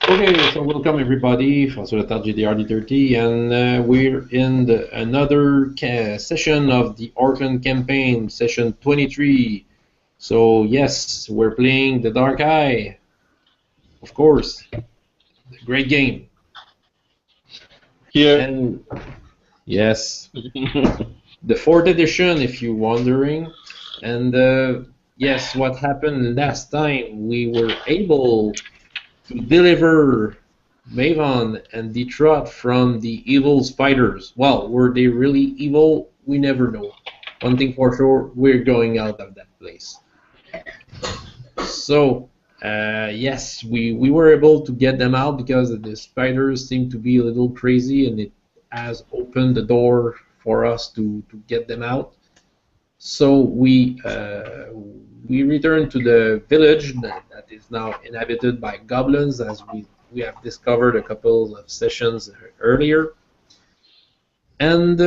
Okay, so welcome everybody for the GDRD30, and we're in another session of the Orkland campaign, session 23. So yes, we're playing the Dark Eye, of course. Great game. Here. And yes, the 4th edition, if you're wondering. And yes, what happened last time? We were able to deliver Maven and Detroit from the evil spiders. Well, were they really evil? We never know. One thing for sure, we're going out of that place. So, yes, we were able to get them out because the spiders seem to be a little crazy, and it has opened the door for us to get them out. So we returned to the village that is now inhabited by goblins, as we have discovered a couple of sessions earlier. And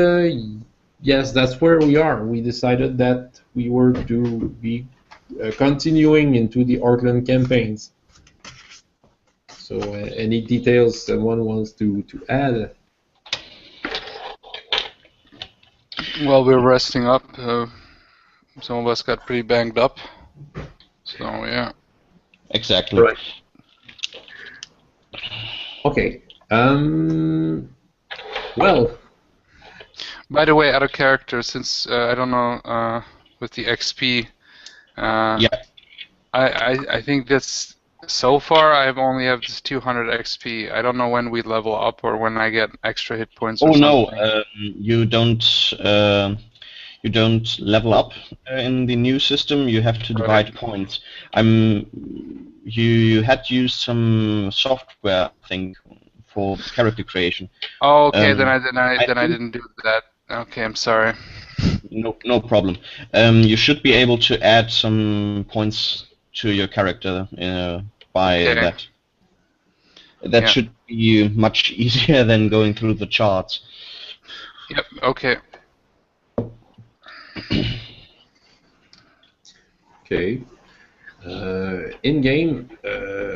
yes, that's where we are. We decided that we were to be continuing into the Orkland campaigns. So any details someone wants to add? Well, we're resting up. Some of us got pretty banged up. So, yeah. Exactly. Right. Okay. Well. By the way, out of character, since I don't know with the XP. Yeah. I think that's so far I only have this 200 XP. I don't know when we level up or when I get extra hit points. Or something. No, you don't level up in the new system. You have to divide points. You had used some software, I think, for character creation. Oh, okay. Then I didn't do that. Okay, I'm sorry. No problem. You should be able to add some points to your character by that. That should be much easier than going through the charts. Yep. Okay. Okay. In game,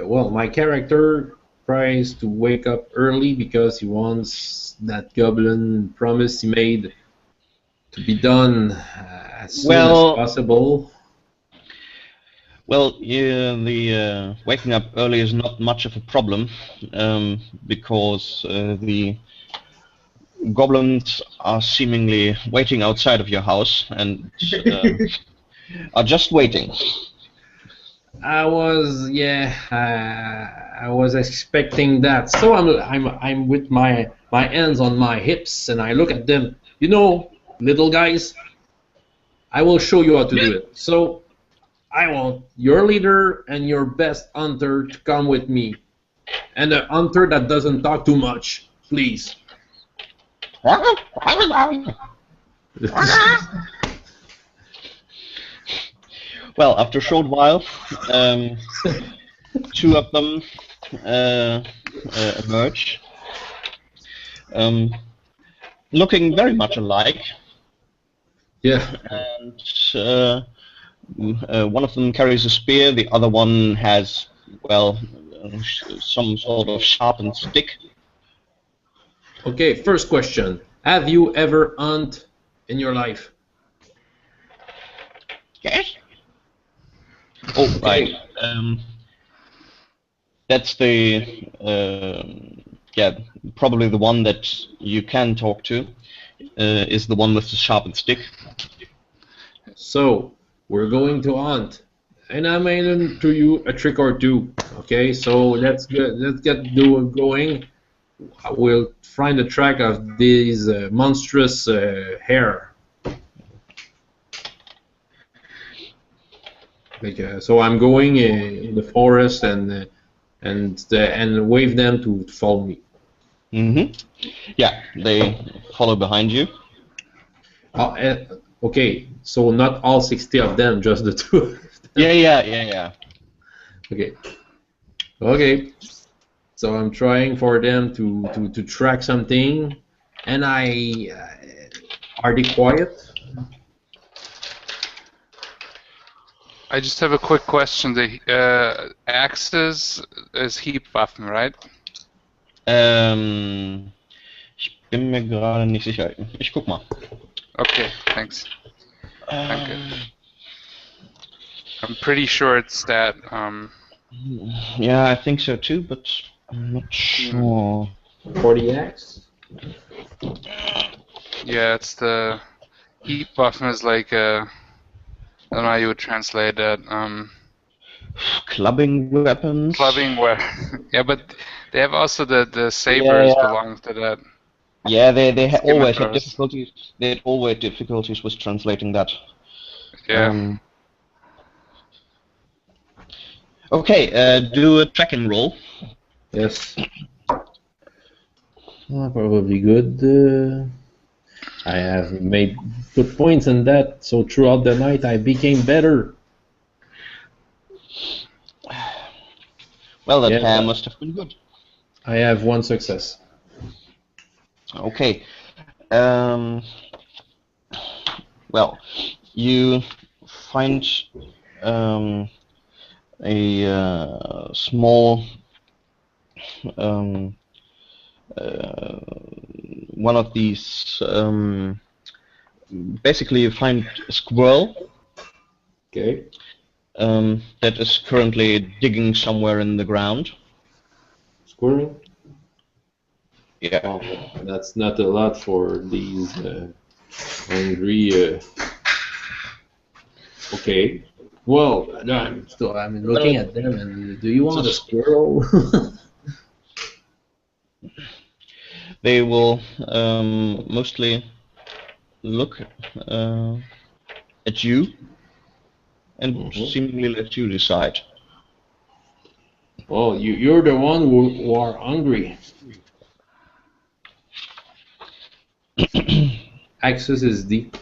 well, my character tries to wake up early because he wants that goblin promise he made to be done as soon as possible. Well, the waking up early is not much of a problem because the goblins are seemingly waiting outside of your house and are just waiting. I was expecting that. So I'm with my hands on my hips and I look at them. You know, little guys, I will show you how to do it. So I want your leader and your best hunter to come with me. And a hunter that doesn't talk too much, please. Well, after a short while, two of them emerge, looking very much alike. Yeah. And one of them carries a spear, the other one has, well, some sort of sharpened stick. Okay, first question. Have you ever hunted in your life? Yes. Oh, right. That's the, yeah, probably the one that you can talk to, is the one with the sharpened stick. So, we're going to hunt. And I made to you a trick or two. Okay, so let's get going. We'll find the track of these monstrous hair. So I'm going in the forest and wave them to follow me. Mm-hmm. Yeah, they follow behind you. Okay, so not all 60 of them, just the 2 of them. Yeah. Okay. So I'm trying for them to track something, and are they quiet? I just have a quick question. The Axes is Hiebwaffen, right? Ich bin mir gerade nicht sicher. Ich guck mal. Okay, thanks. Danke. I'm pretty sure it's that. Yeah, I think so too, but I'm not sure. For the X? Yeah, it's the Hiebwaffen is like I don't know how you would translate that. Clubbing weapons. Clubbing weapon. Yeah, but they have also the sabers belong to that. Yeah, they always had Skimitars. difficulties. They had always difficulties with translating that. Yeah. Okay, do a tracking roll. Yes. Probably good. I have made good points in that, so throughout the night I became better. Well, that hair must have been good. I have 1 success. Okay. Well, you find a small one of these. Basically, you find a squirrel. Okay. That is currently digging somewhere in the ground. Squirrel? Yeah. Oh, that's not a lot for these hungry. Okay. Well, no, I'm looking at them, and do you want a squirrel? They will mostly look at you and seemingly let you decide. Oh, you're the one who are hungry. Access is deep.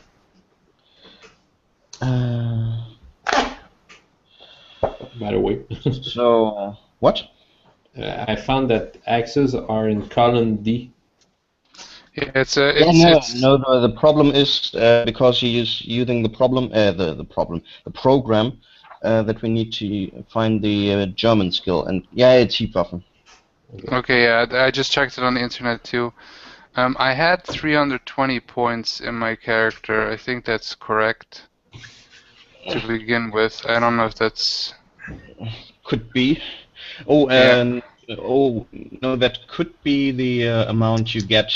By the way. So what? I found that axes are in column D. Yeah, it's no. The problem is because he is using the program that we need to find the German skill, and yeah, it's Hiebwaffen. Okay, yeah, I just checked it on the internet too. I had 320 points in my character. I think that's correct to begin with. I don't know if that's... Could be. Oh, oh no, that could be the amount you get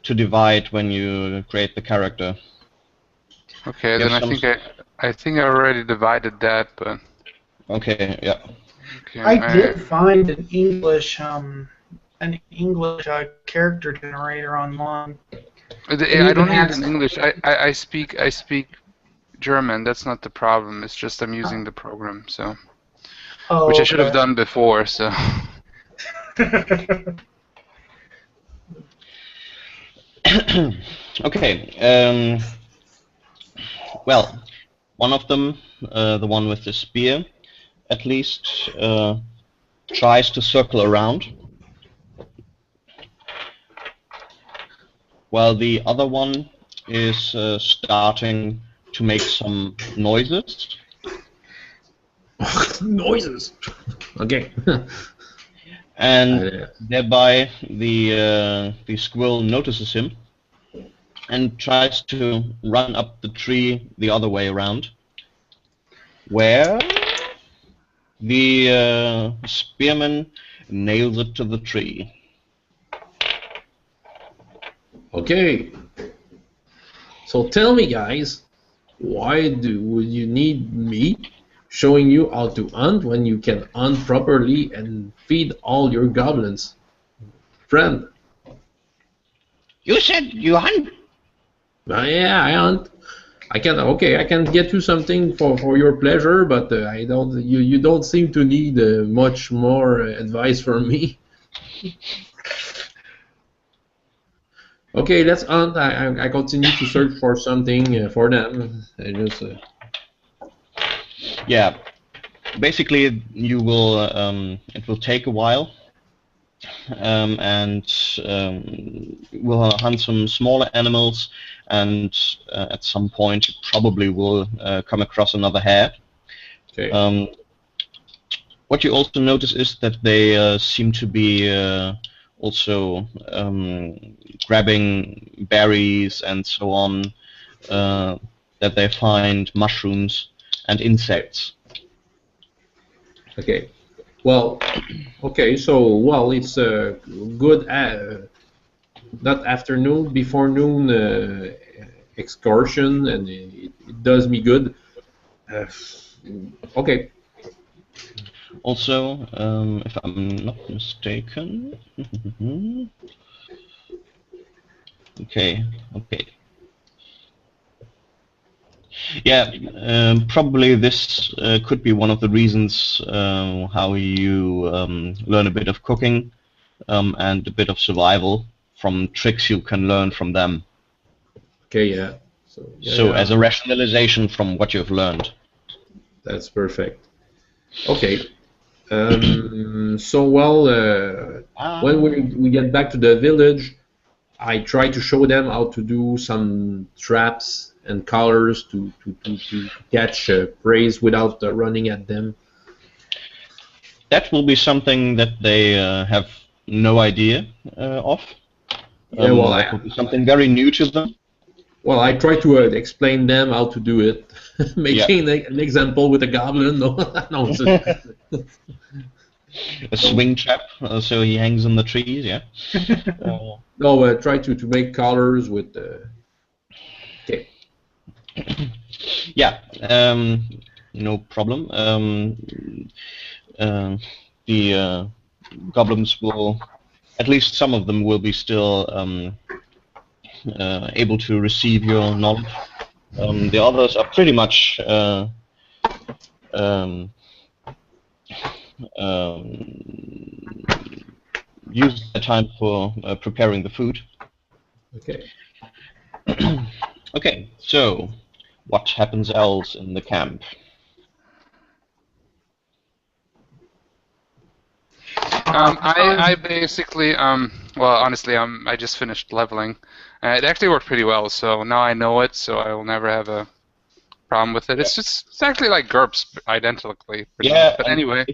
to divide when you create the character. Okay, then I think I already divided that, but... Okay, yeah. Okay, I did find an English character generator online. I don't need it in English. I speak German. That's not the problem. It's just I'm using the program, so which I should have done before. So. Okay. Well, one of them, the one with the spear, at least tries to circle around, while the other one is starting to make some noises. Noises. Okay. And thereby the squirrel notices him and tries to run up the tree the other way around, where the spearman nails it to the tree. Okay. So tell me, guys, why would you need me showing you how to hunt when you can hunt properly and feed all your goblins? Friend. You said you hunt? Yeah, I hunt. I can get you something for your pleasure, but I don't. You don't seem to need much more advice from me. Okay, let's hunt. I continue to search for something for them. I just. Yeah, basically you will. It will take a while, and we'll hunt some smaller animals, and at some point you probably will come across another hare. Okay. What you also notice is that they seem to be also grabbing berries and so on, that they find mushrooms and insects. Okay. Well, okay. So, well, it's a good that afternoon before noon excursion, and it does me good. Uh, okay. Also, if I'm not mistaken, okay, okay. Yeah, probably this could be one of the reasons how you learn a bit of cooking and a bit of survival from tricks you can learn from them. Okay. Yeah. So yeah, So yeah. as a rationalization from what you've learned. That's perfect. Okay. So well, when we get back to the village, I try to show them how to do some traps and collars to catch prey without running at them. That will be something that they have no idea of. Yeah, well, That will be something very new to them. I try to explain them how to do it, making an example with a goblin. No, no, A swing trap, so he hangs on the trees, yeah. no. Try to make collars with. Okay. Yeah, no problem. The goblins will, at least some of them will be still able to receive your knowledge. The others are pretty much use the time for preparing the food. Okay. Okay, so what happens else in the camp? I basically, well, honestly, I just finished leveling. It actually worked pretty well, so now I know it, so I will never have a problem with it. It's actually like GURPS identically. Yeah, But anyway.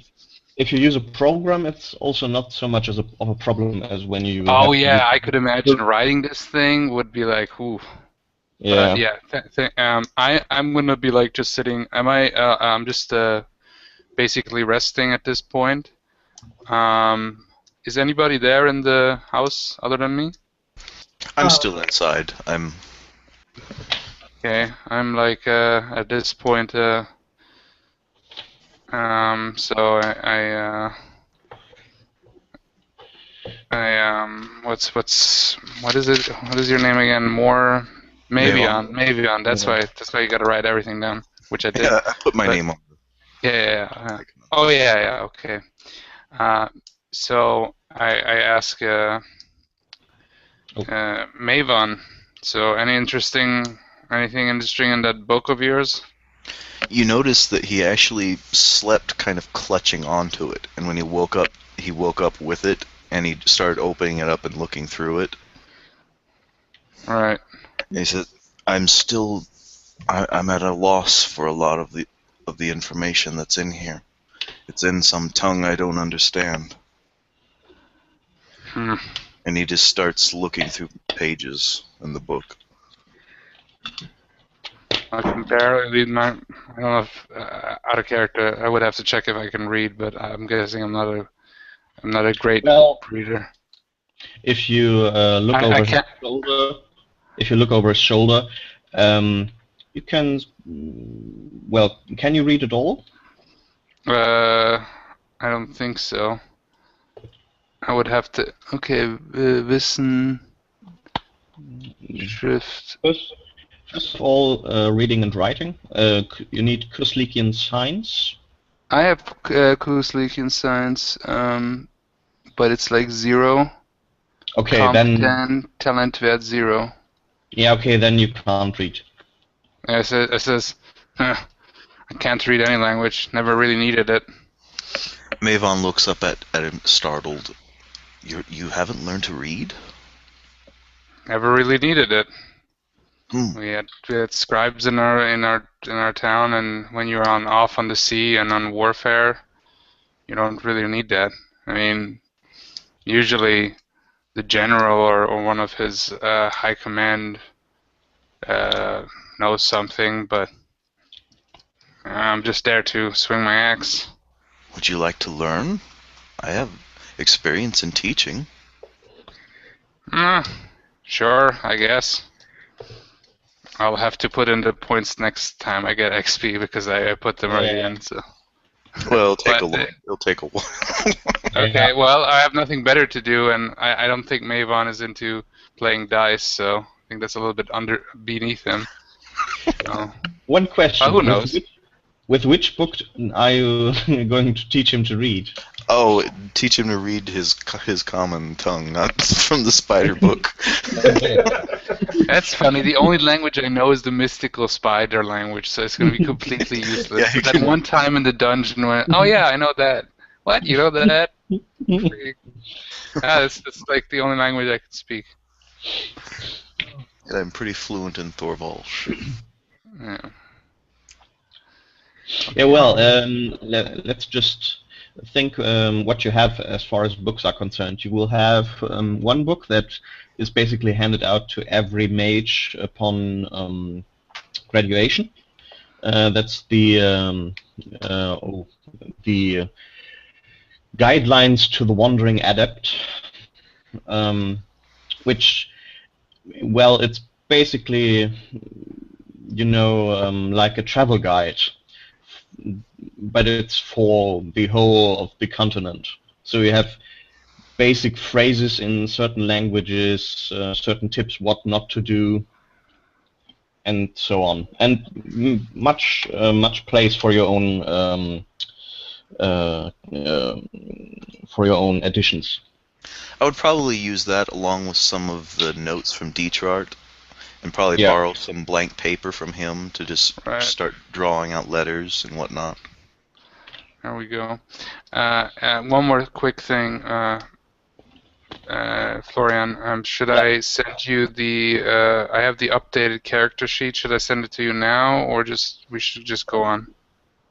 If you use a program, it's also not so much of a problem as when you. Oh yeah, I could imagine writing this thing would be like, ooh. Yeah. But yeah, I'm gonna be like just sitting. I'm just basically resting at this point. Is anybody there in the house other than me? I'm still inside. Okay, I'm like at this point. So what is it? What is your name again? More Mavion. That's why you got to write everything down, which I did. Yeah, I put my name on. Yeah. Oh yeah. Okay. So I ask Mavon. So anything interesting in that book of yours? You notice that he actually slept kind of clutching onto it, and when he woke up with it, and he started opening it up and looking through it. All right. And he said, I'm at a loss for a lot of the information that's in here. It's in some tongue I don't understand. And he just starts looking through pages in the book. I can barely read I don't know if out of character. I would have to check if I can read, but I'm guessing I'm not a great reader. If you look over his shoulder, you can. Well, can you read it all? I don't think so. I would have to. Okay, Wissen, Schrift. First of all, reading and writing. You need Kuslikian Science. I have Kuslikian Science, but it's like 0. Okay, then Talentwert 0. Yeah, okay, then you can't read. Yeah, it says I can't read any language. Never really needed it. Mavon looks up at him, startled. You haven't learned to read? Never really needed it. We had scribes in our town, and when you're off on the sea and on warfare, you don't really need that. I mean, usually the general or one of his high command knows something, but I'm just there to swing my axe. Would you like to learn? I have experience in teaching. Sure, I guess. I'll have to put in the points next time I get XP because I put them already in. So. Well, it'll take a while. Okay, well, I have nothing better to do, and I don't think Mavon is into playing dice, so I think that's a little bit beneath him. So. One question. Who knows? With which book are you going to teach him to read? Oh, teach him to read his common tongue, not from the spider book. That's funny. The only language I know is the mystical spider language, so it's going to be completely useless. Yeah, That one time in the dungeon when, oh yeah, I know that. What? You know that? That's like the only language I can speak. And I'm pretty fluent in Thorvalsh. Yeah. Yeah, well, let's just think what you have as far as books are concerned. You will have one book that is basically handed out to every mage upon graduation. That's the Guidelines to the Wandering Adept, which, well, it's basically, like a travel guide, but it's for the whole of the continent. So you have basic phrases in certain languages, certain tips what not to do, and so on, and much place for your own additions. I would probably use that along with some of the notes from Detrart, and probably borrow some blank paper from him to just start drawing out letters and whatnot. There we go. One more quick thing, Florian. Should I send you the? I have the updated character sheet. Should I send it to you now, or we should just go on?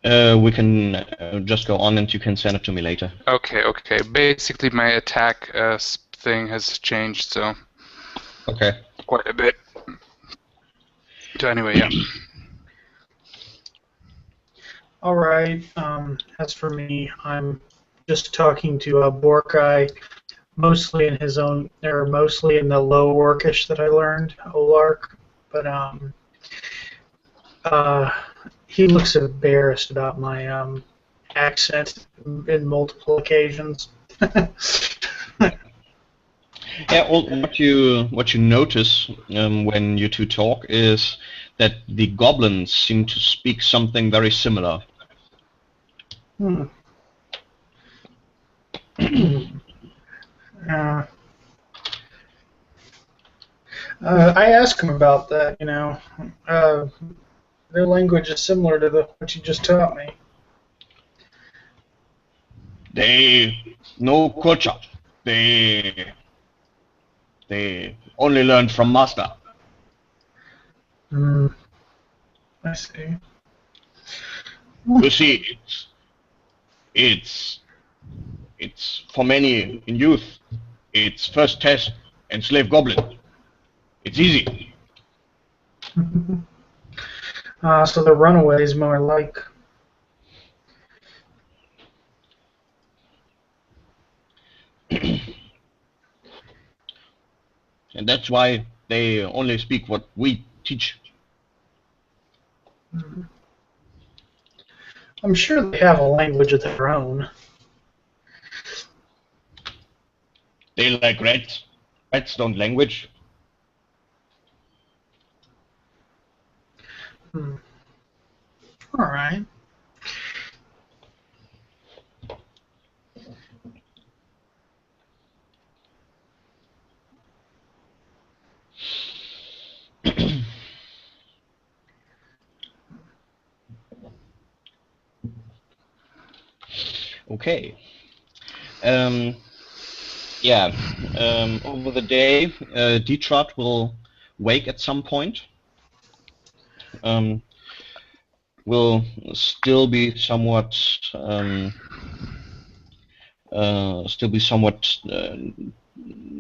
We can just go on, and you can send it to me later. Okay. Basically, my attack thing has changed, so quite a bit. So anyway, yeah. All right. As for me, I'm just talking to Borkai, mostly in mostly in the low Orcish that I learned, Olark, but he looks embarrassed about my accent in multiple occasions. Yeah, what you notice when you two talk is that the goblins seem to speak something very similar. I asked him about that, their language is similar to what you just taught me. They no culture. They only learn from master. I see. You see, it's for many in youth. It's first test and slave goblin. It's easy. So the runaways more like. And that's why they only speak what we teach. I'm sure they have a language of their own. They like rats. Rats don't language. All right. Okay. Over the day, Detrart will wake at some point will still be somewhat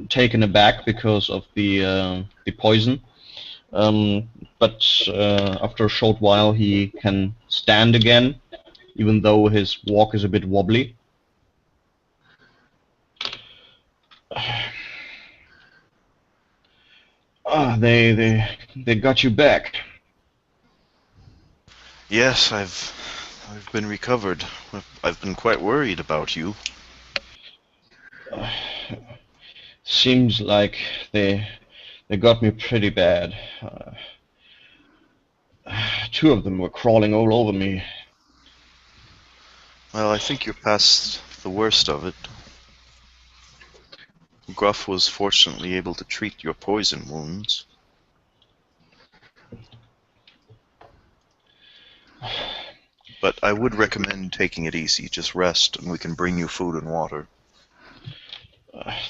taken aback because of the poison. But after a short while, he can stand again, even though his walk is a bit wobbly. They got you back. Yes, I've been recovered. I've been quite worried about you. Seems like they got me pretty bad. Two of them were crawling all over me. Well, I think you're past the worst of it. Gruff was fortunately able to treat your poison wounds. But I would recommend taking it easy. Just rest, and we can bring you food and water.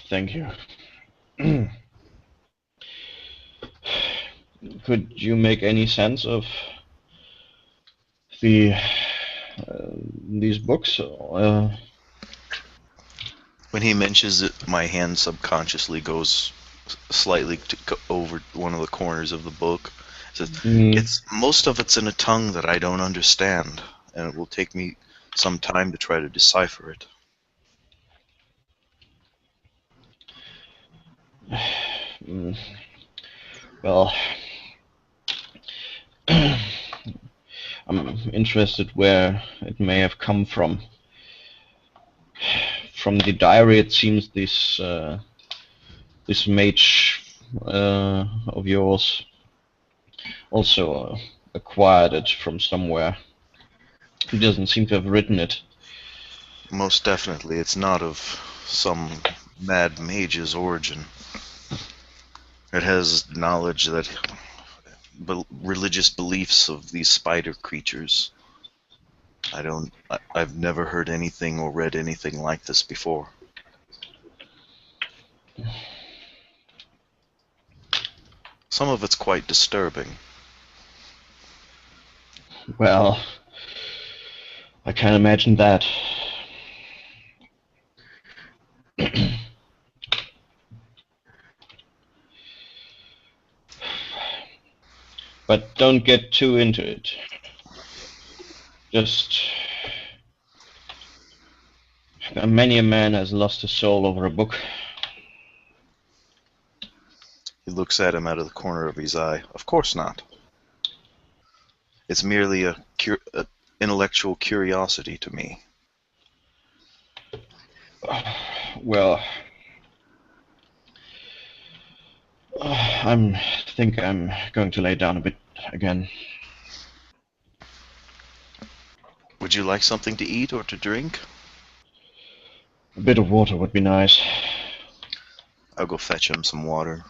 Thank you. Could you make any sense of these books? When he mentions it, my hand subconsciously goes slightly over one of the corners of the book. It says, most of it's in a tongue that I don't understand, and it will take me some time to try to decipher it. Well, I'm interested where it may have come from. From the diary, it seems this mage of yours also acquired it from somewhere. He doesn't seem to have written it. Most definitely, it's not of some mad mage's origin. It has knowledge that religious beliefs of these spider creatures. I've never heard anything or read anything like this before. Some of it's quite disturbing. Well, I can't imagine that. But don't get too into it. Just many a man has lost his soul over a book. He looks at him out of the corner of his eye. Of course not. It's merely a intellectual curiosity to me. Well, I think I'm going to lay down a bit again. Would you like something to eat or to drink? A bit of water would be nice. I'll go fetch him some water.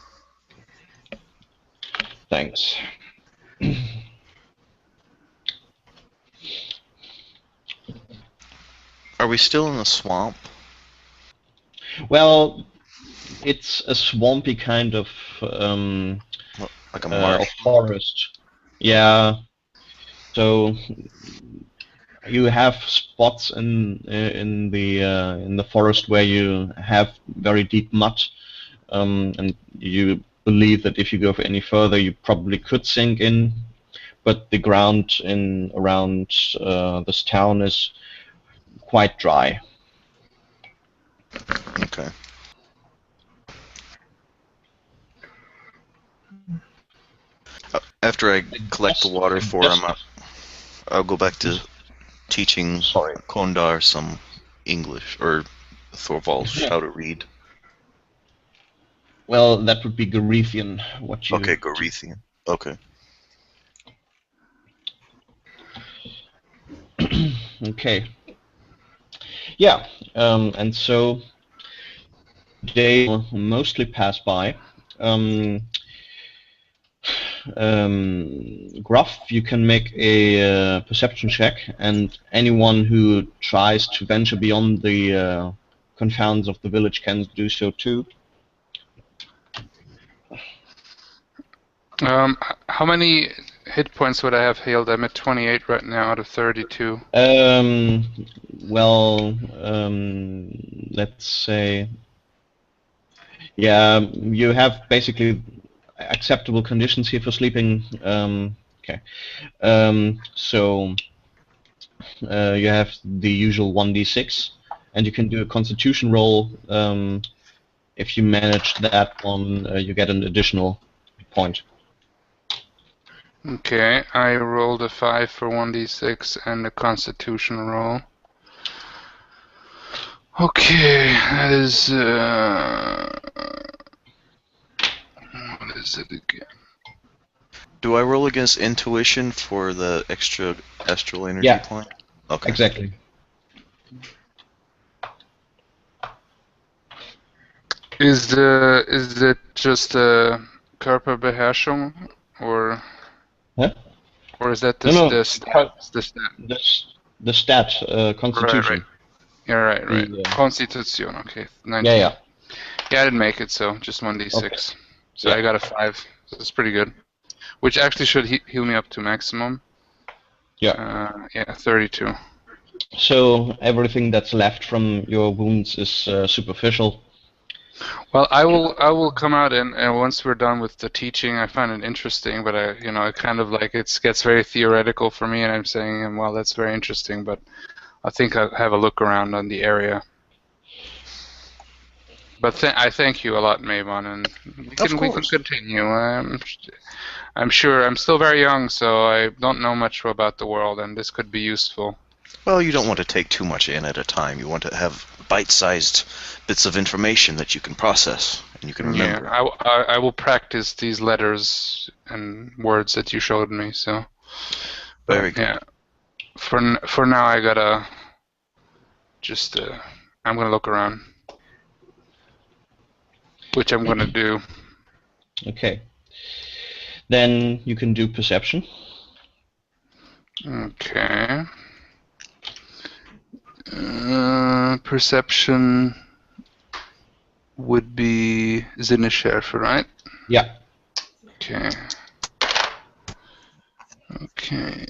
Thanks. Are we still in the swamp? Well, it's a swampy kind of like a marsh forest. Yeah. So you have spots in the forest where you have very deep mud, and you believe that if you go any further, you probably could sink in. But the ground around this town is quite dry. Okay. After I collect the water for him, I'll go back to teaching Kondar some English, or Thorvald how to read. Well, that would be Gorethian. Okay, Gorethian. Okay. Okay. Yeah, and so they mostly pass by. Gruff, you can make a perception check, and anyone who tries to venture beyond the confounds of the village can do so too. How many hit points would I have healed? I'm at 28 right now out of 32. Well, let's say, yeah, you have basically acceptable conditions here for sleeping. Okay. So you have the usual 1d6, and you can do a Constitution roll. If you manage that one, you get an additional point. Okay, I rolled a 5 for 1d6 and a Constitution roll. Okay, that is what is it again? Do I roll against intuition for the extra astral energy Yeah. point? Okay. Exactly. Is it just a Körperbeherrschung or Huh? or is that the No, no. the stat? The stat. The stat, Constitution. Right. Yeah, right. The, Constitution. Okay, 19. Yeah. Yeah, I didn't make it, so just 1d6. Okay. So Yeah. I got a 5. So that's pretty good. Which actually should heal me up to maximum. Yeah. Yeah, 32. So everything that's left from your wounds is superficial. Well, I will come out and once we're done with the teaching, I find it interesting, but I kind of like it gets very theoretical for me, and I'm saying, well, that's very interesting, but I think I'll have a look around on the area. But I thank you a lot, Mavon, and we can continue. I'm sure I'm still very young, so I don't know much about the world, and this could be useful. Well, you don't want to take too much in at a time. You want to have bite-sized bits of information that you can process and you can remember. Yeah, I will practice these letters and words that you showed me. So Very good. Yeah. For now, I gotta just I'm gonna look around, which I'm gonna do. Okay. Then you can do perception. Okay. Perception would be Sinneschärfe, right? Yeah. Okay. Okay.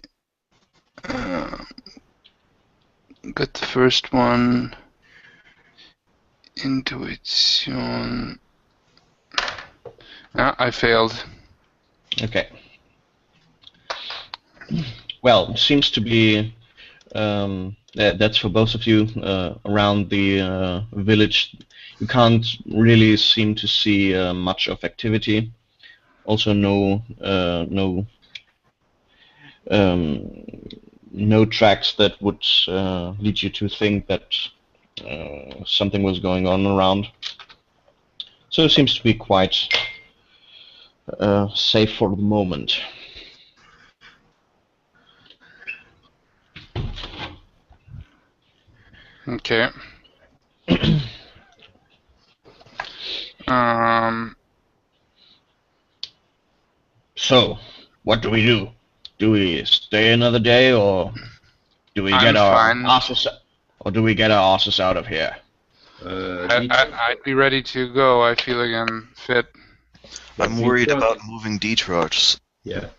Got the first one. Intuition. Ah, I failed. Okay. Well, it seems to be that's for both of you around the village. You can't really seem to see much of activity. Also, no tracks that would lead you to think that something was going on around. So it seems to be quite safe for the moment. Okay. So, what do we do? Do we stay another day, or do we get our asses, out of here? I'd be ready to go. I feel again fit. I'm worried about moving Dietrich. Yeah.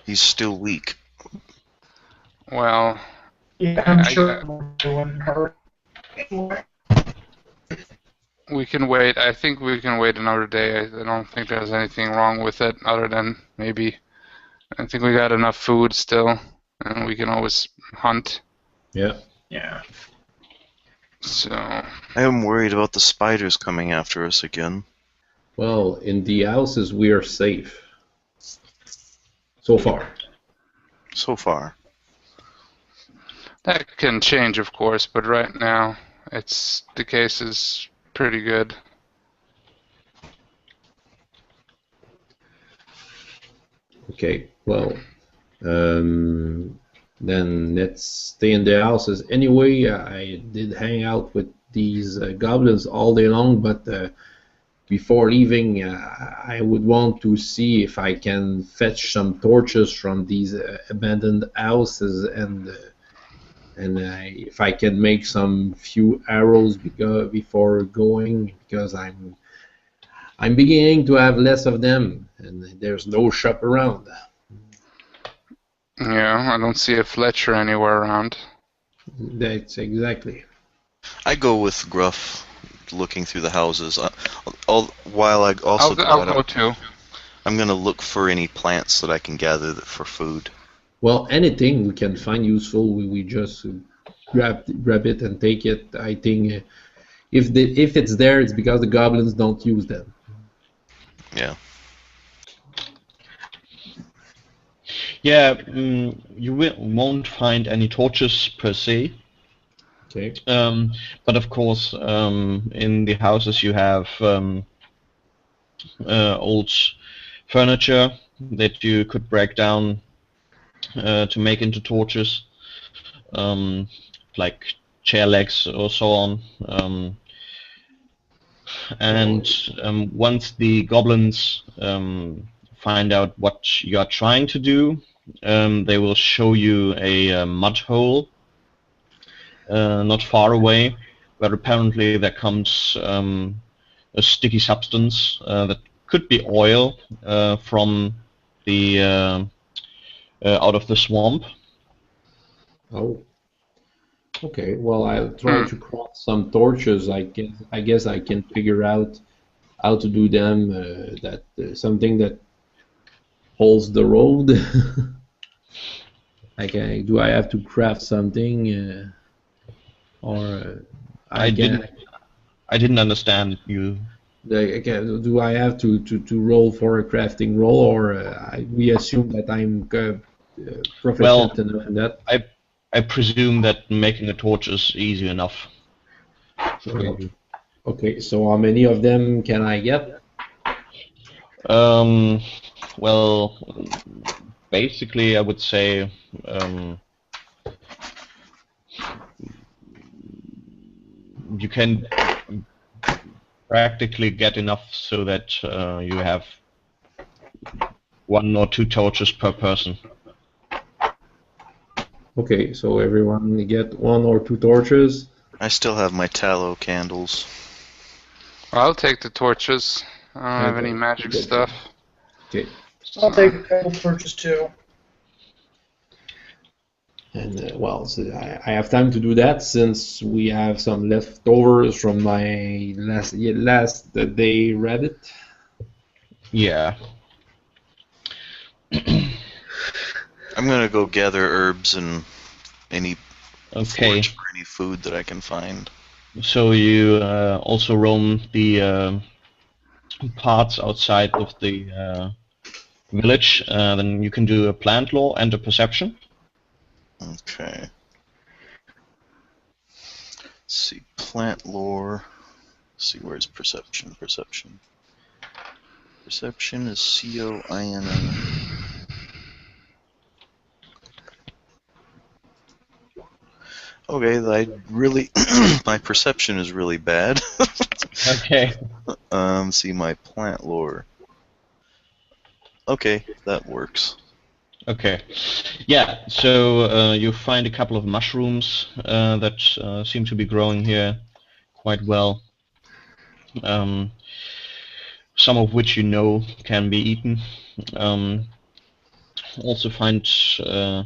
He's still weak. Well, yeah, I'm sure everyone hurt. We can wait. I think we can wait another day. I don't think there's anything wrong with it, other than maybe I think we got enough food still, and we can always hunt. Yeah. Yeah. So. I am worried about the spiders coming after us again. Well, in the houses we are safe. So far. So far. That can change, of course, but right now, the case is pretty good. Okay, well, then let's stay in the houses. Anyway, I did hang out with these goblins all day long, but before leaving, I would want to see if I can fetch some torches from these abandoned houses, and if I can make some few arrows before going, because I'm beginning to have less of them, and there's no shop around. Yeah, I don't see a Fletcher anywhere around. That's exactly. I go with Gruff, looking through the houses. While I also I'll go too. I'm gonna look for any plants that I can gather for food. Well, anything we can find useful, we just grab it and take it. I think if it's there, it's because the goblins don't use them. Yeah. Yeah, you won't find any torches per se. Okay. But of course, in the houses you have old furniture that you could break down to make into torches, like chair legs or so on. And once the goblins find out what you are trying to do, they will show you a mud hole not far away, where apparently there comes a sticky substance that could be oil from the out of the swamp. Oh. Okay. Well, I'll try to craft some torches. I guess I can figure out how to do them. Something that holds the road. Do I have to craft something, or I can? I didn't understand you. Do I have to roll for a crafting roll, or we assume that I'm proficient enough in that? I presume that making a torch is easy enough. Okay, so how many of them can I get? Well, basically, I would say you can practically get enough so that you have 1 or 2 torches per person. Okay, so everyone get 1 or 2 torches. I still have my tallow candles. I'll take the torches. I don't have any magic stuff. Okay. I'll take a couple torches too. And well, so I have time to do that since we have some leftovers from my last day rabbit. Yeah. I'm gonna go gather herbs and any Okay. forage for any food that I can find. So you also roam the parts outside of the village. Then you can do a plant lore and a perception. Okay. Let's see, plant lore. Let's see, where's perception? Perception is COINN. Okay, my perception is really bad. Okay. See my plant lore. Okay, that works. Okay. Yeah, so you find a couple of mushrooms that seem to be growing here quite well. Some of which you know can be eaten. Also find a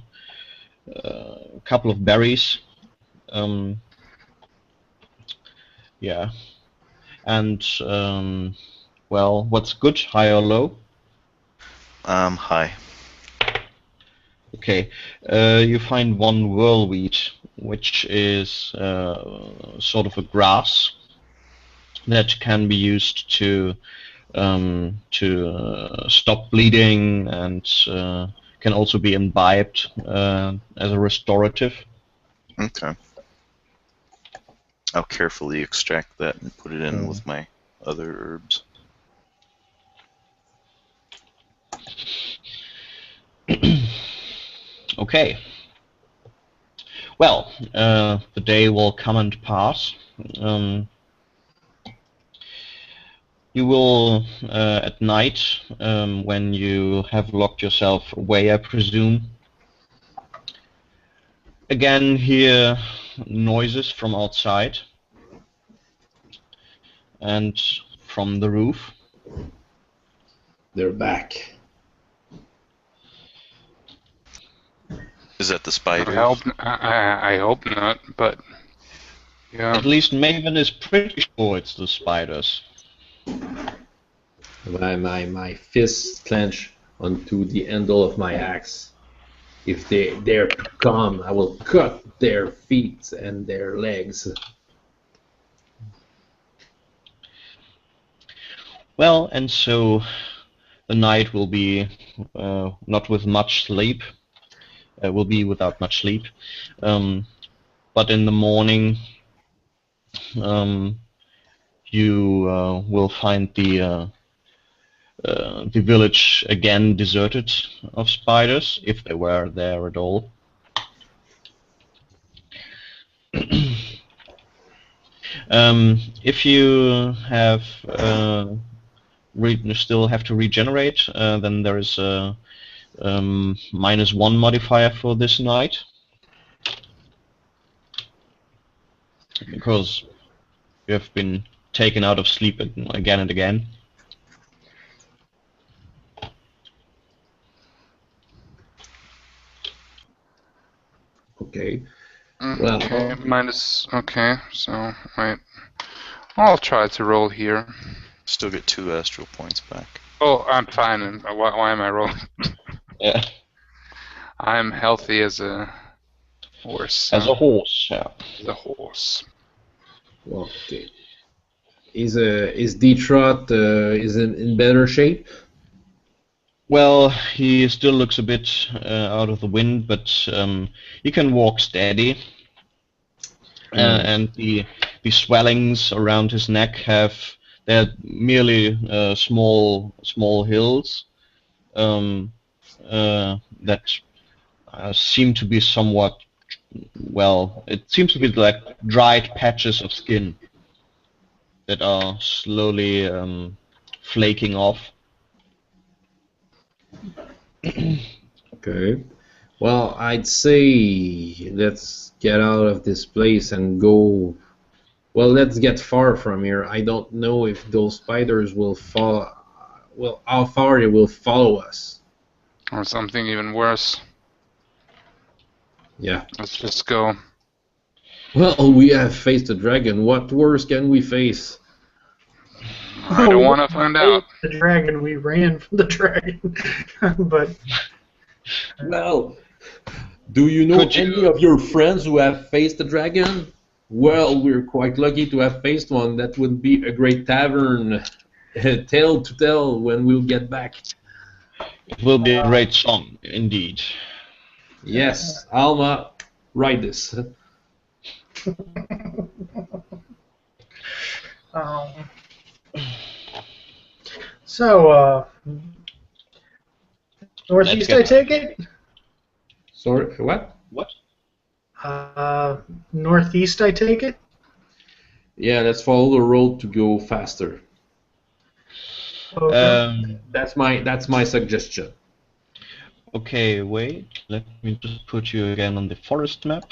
couple of berries. Yeah. And, well, what's good, high or low? High. Okay, you find 1 whirlweed, which is sort of a grass that can be used to stop bleeding and can also be imbibed as a restorative. Okay. I'll carefully extract that and put it in with my other herbs. Okay. Well, the day will come and pass. You will, at night, when you have locked yourself away, I presume, again hear noises from outside and from the roof. They're back. Is that the I spiders? hope, I hope not, but yeah. At least Maven is pretty sure it's the spiders. My fists clench onto the handle of my axe. If they dare to come, I will cut their feet and their legs. Well, and so the night will be not with much sleep. Will be without much sleep. But in the morning, you will find the village again deserted of spiders, if they were there at all. If you have still have to regenerate, then there is a -1 modifier for this night, because you have been taken out of sleep again and again. Okay. Well, Okay, minus. Okay, so wait. I'll try to roll here. Still get 2 astral points back. Oh, I'm fine. And why am I rolling? Yeah. I'm healthy as a horse. As a horse, yeah. The horse. well, okay. Is Detrot is in better shape? Well, he still looks a bit out of the wind, but he can walk steady. And the swellings around his neck they're merely small hills that seem to be somewhat, well, it seems to be like dried patches of skin that are slowly flaking off. Okay. Well, I'd say let's get out of this place and go. Well, let's get far from here. I don't know if those spiders will follow. Well, how far they will follow us. Or something even worse. Yeah. Let's just go. Well, we have faced a dragon. What worse can we face? I don't want to find out. The dragon, we ran from the dragon. But Well, do you know Could you- any of your friends who have faced a dragon? Well, we're quite lucky to have faced one. That would be a great tavern tale to tell when we'll get back. It will be a great song, indeed. Yes, Alma, write this. um, so northeast, Let's I get- take it. Sorry, what? What? Northeast, I take it. Yeah, let's follow the road to go faster. Okay. That's my suggestion. Okay, wait. Let me just put you again on the forest map.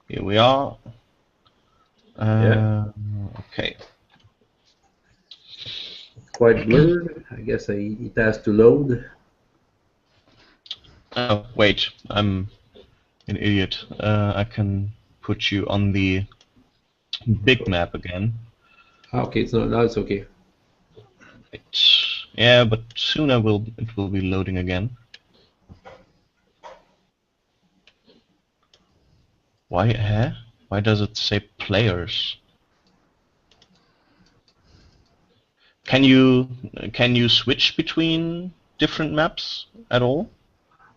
Here we are. Yeah. Okay. Quite blurred. I guess it has to load. Oh, wait. I'm an idiot. I can put you on the big map again. Okay, now it's okay. Yeah, but soon it will be loading again. Why? Huh? Why does it say players? Can you switch between different maps at all?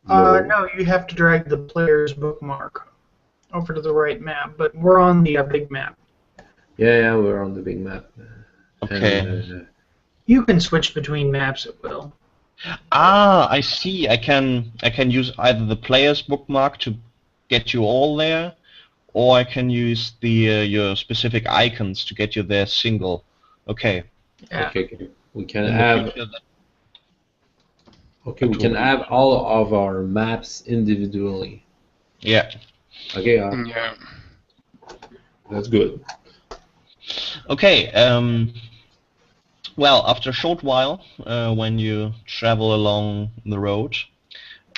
No, you have to drag the player's bookmark over to the right map, but we're on the big map. Yeah, we're on the big map. Okay. And, You can switch between maps at will. Ah, I see. I can use either the player's bookmark to get you all there, or I can use the your specific icons to get you there single. Okay. Yeah. okay. We can In the have future, that- okay. We can have all of our maps individually. Yeah. Okay. Yeah. That's good. Okay. Well, after a short while, when you travel along the road,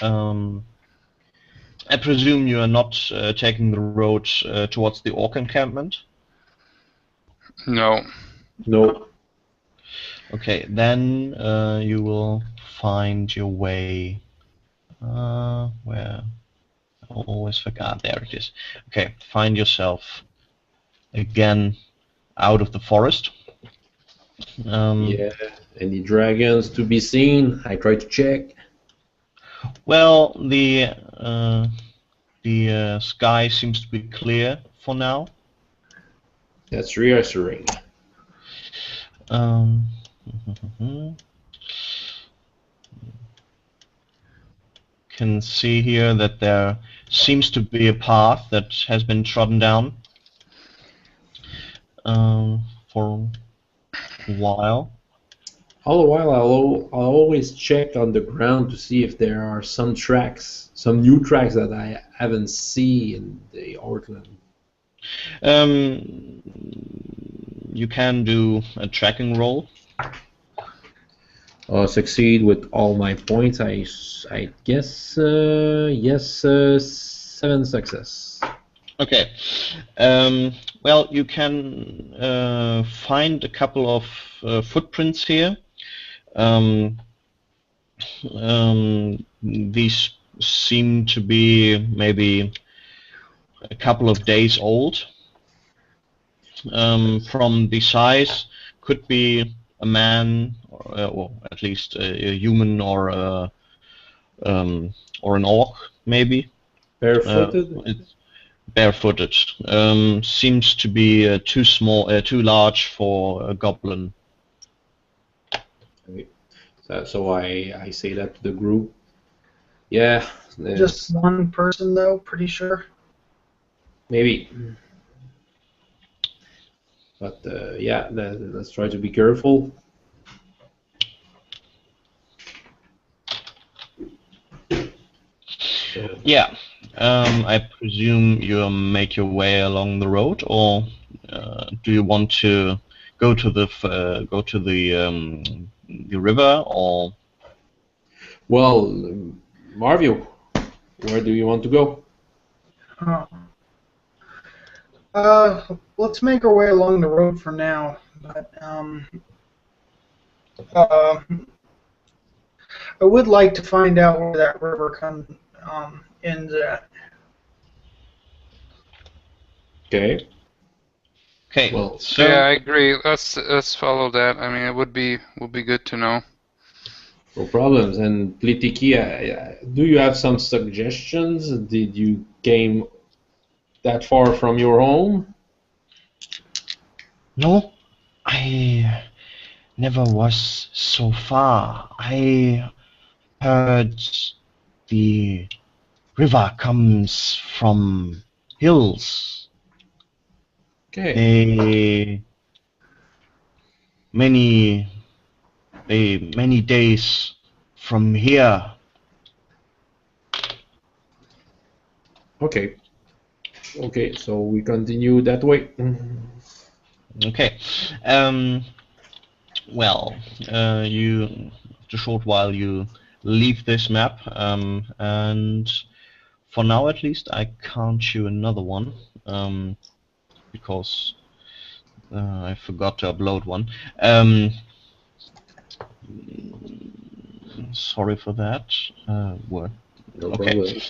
I presume you are not taking the road towards the orc encampment. No. No. Okay, then you will find your way. Where? I always forgot. There it is. Okay, find yourself again out of the forest. Yeah. Any dragons to be seen? I try to check. Well, the sky seems to be clear for now. That's reassuring. Um, can see here that there seems to be a path that has been trodden down for a while. All the while, I'll always check on the ground to see if there are some tracks, some new tracks that I haven't seen in the Orkland. You can do a tracking roll. Succeed with all my points. I guess yes, 7 success. Okay. Well, you can find a couple of footprints here. These seem to be maybe a couple of days old. From the size, could be a man, or at least a human, or an orc, maybe. Barefooted. It's barefooted. Seems to be too small, too large for a goblin. Okay. So I say that to the group. Yeah. Just one person, though, pretty sure. Maybe. But yeah, let's try to be careful. So, Yeah. I presume you make your way along the road, or do you want to go to the the river, or? well, Marvio, where do you want to go? Let's make our way along the road for now. But I would like to find out where that river ends at. Okay. Okay. Well, So Yeah, I agree. Let's follow that. I mean, it would be good to know. no problems. And Plitiki, do you have some suggestions? Did you came that far from your home? no, I never was so far. I heard the river comes from hills. Okay. Many many days from here. Okay. Okay. So we continue that way. Okay. Well, you after a short while you leave this map, and for now at least I can't you another one, because I forgot to upload one. Sorry for that. What? No Okay. problem.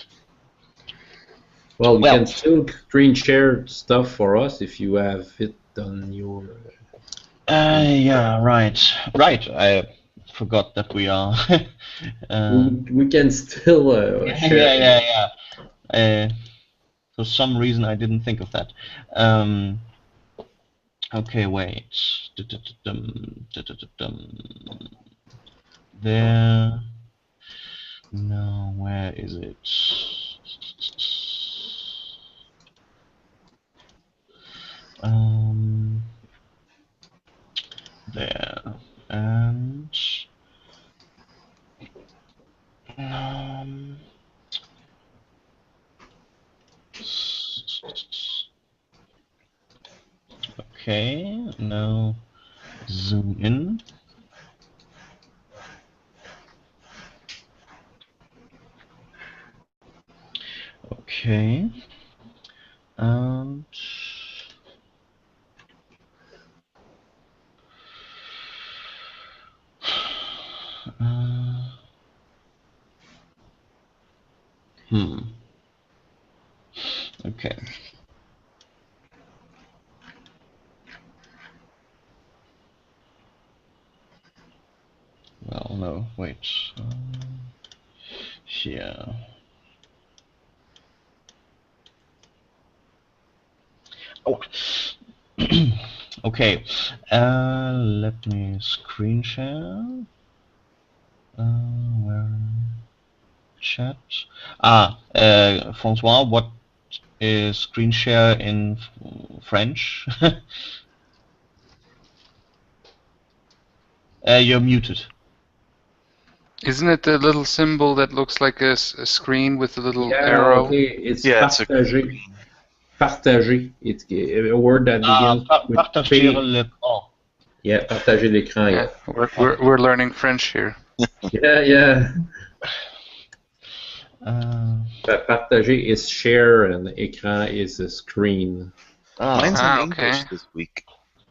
Well, you Well, can still screen share stuff for us if you have it on your. yeah, right, right. I forgot that we are. We can still Yeah, share. yeah. For some reason, I didn't think of that. Okay, wait. There. No, where is it? There. And. Um, Okay, now zoom in. Okay, and okay. Well, no, wait. Here. Oh. Okay. Let me screen share. Where? Chat. François, what is screen share in French? You're muted. Isn't it the little symbol that looks like a screen with a little Yeah, arrow? okay, it's Yeah, it's a partager. Partager. It's a word that begins with Partager P. l'écran. Yeah, partager l'écran. Yeah, Yeah. we're learning French here. Yeah. Partager is share and écran is a screen. Mine's in Ah, English okay. this week.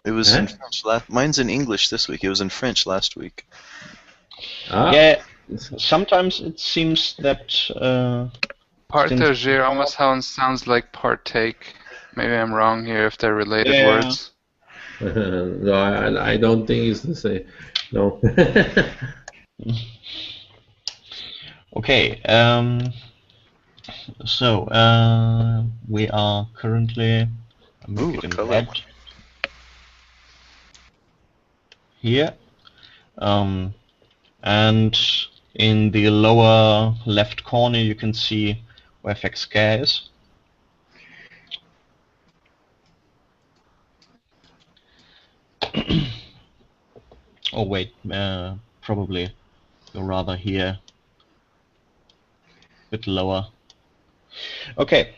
It was in French mine's in English this week. It was in French last week. Yeah, sometimes it seems that Partager almost sounds like partake. Maybe I'm wrong here if they're related words. No, I don't think it's the same. No. Okay, so we are currently Ooh, in color. red here, and in the lower left corner you can see where FXCare is. Oh wait, probably go rather here, a bit lower. Okay.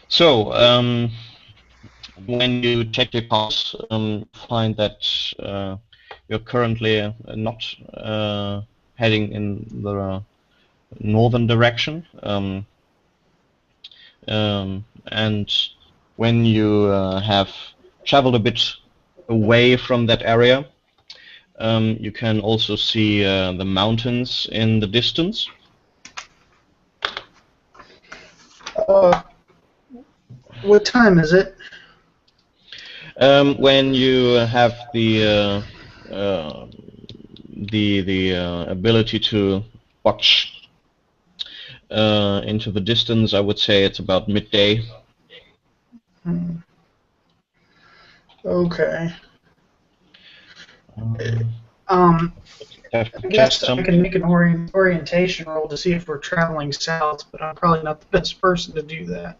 So, when you check your compass, find that you're currently not heading in the northern direction, and when you have traveled a bit away from that area, you can also see the mountains in the distance. What time is it? When you have the ability to watch into the distance, I would say it's about midday. Okay. I I guess I can make an orientation roll to see if we're traveling south, but I'm probably not the best person to do that.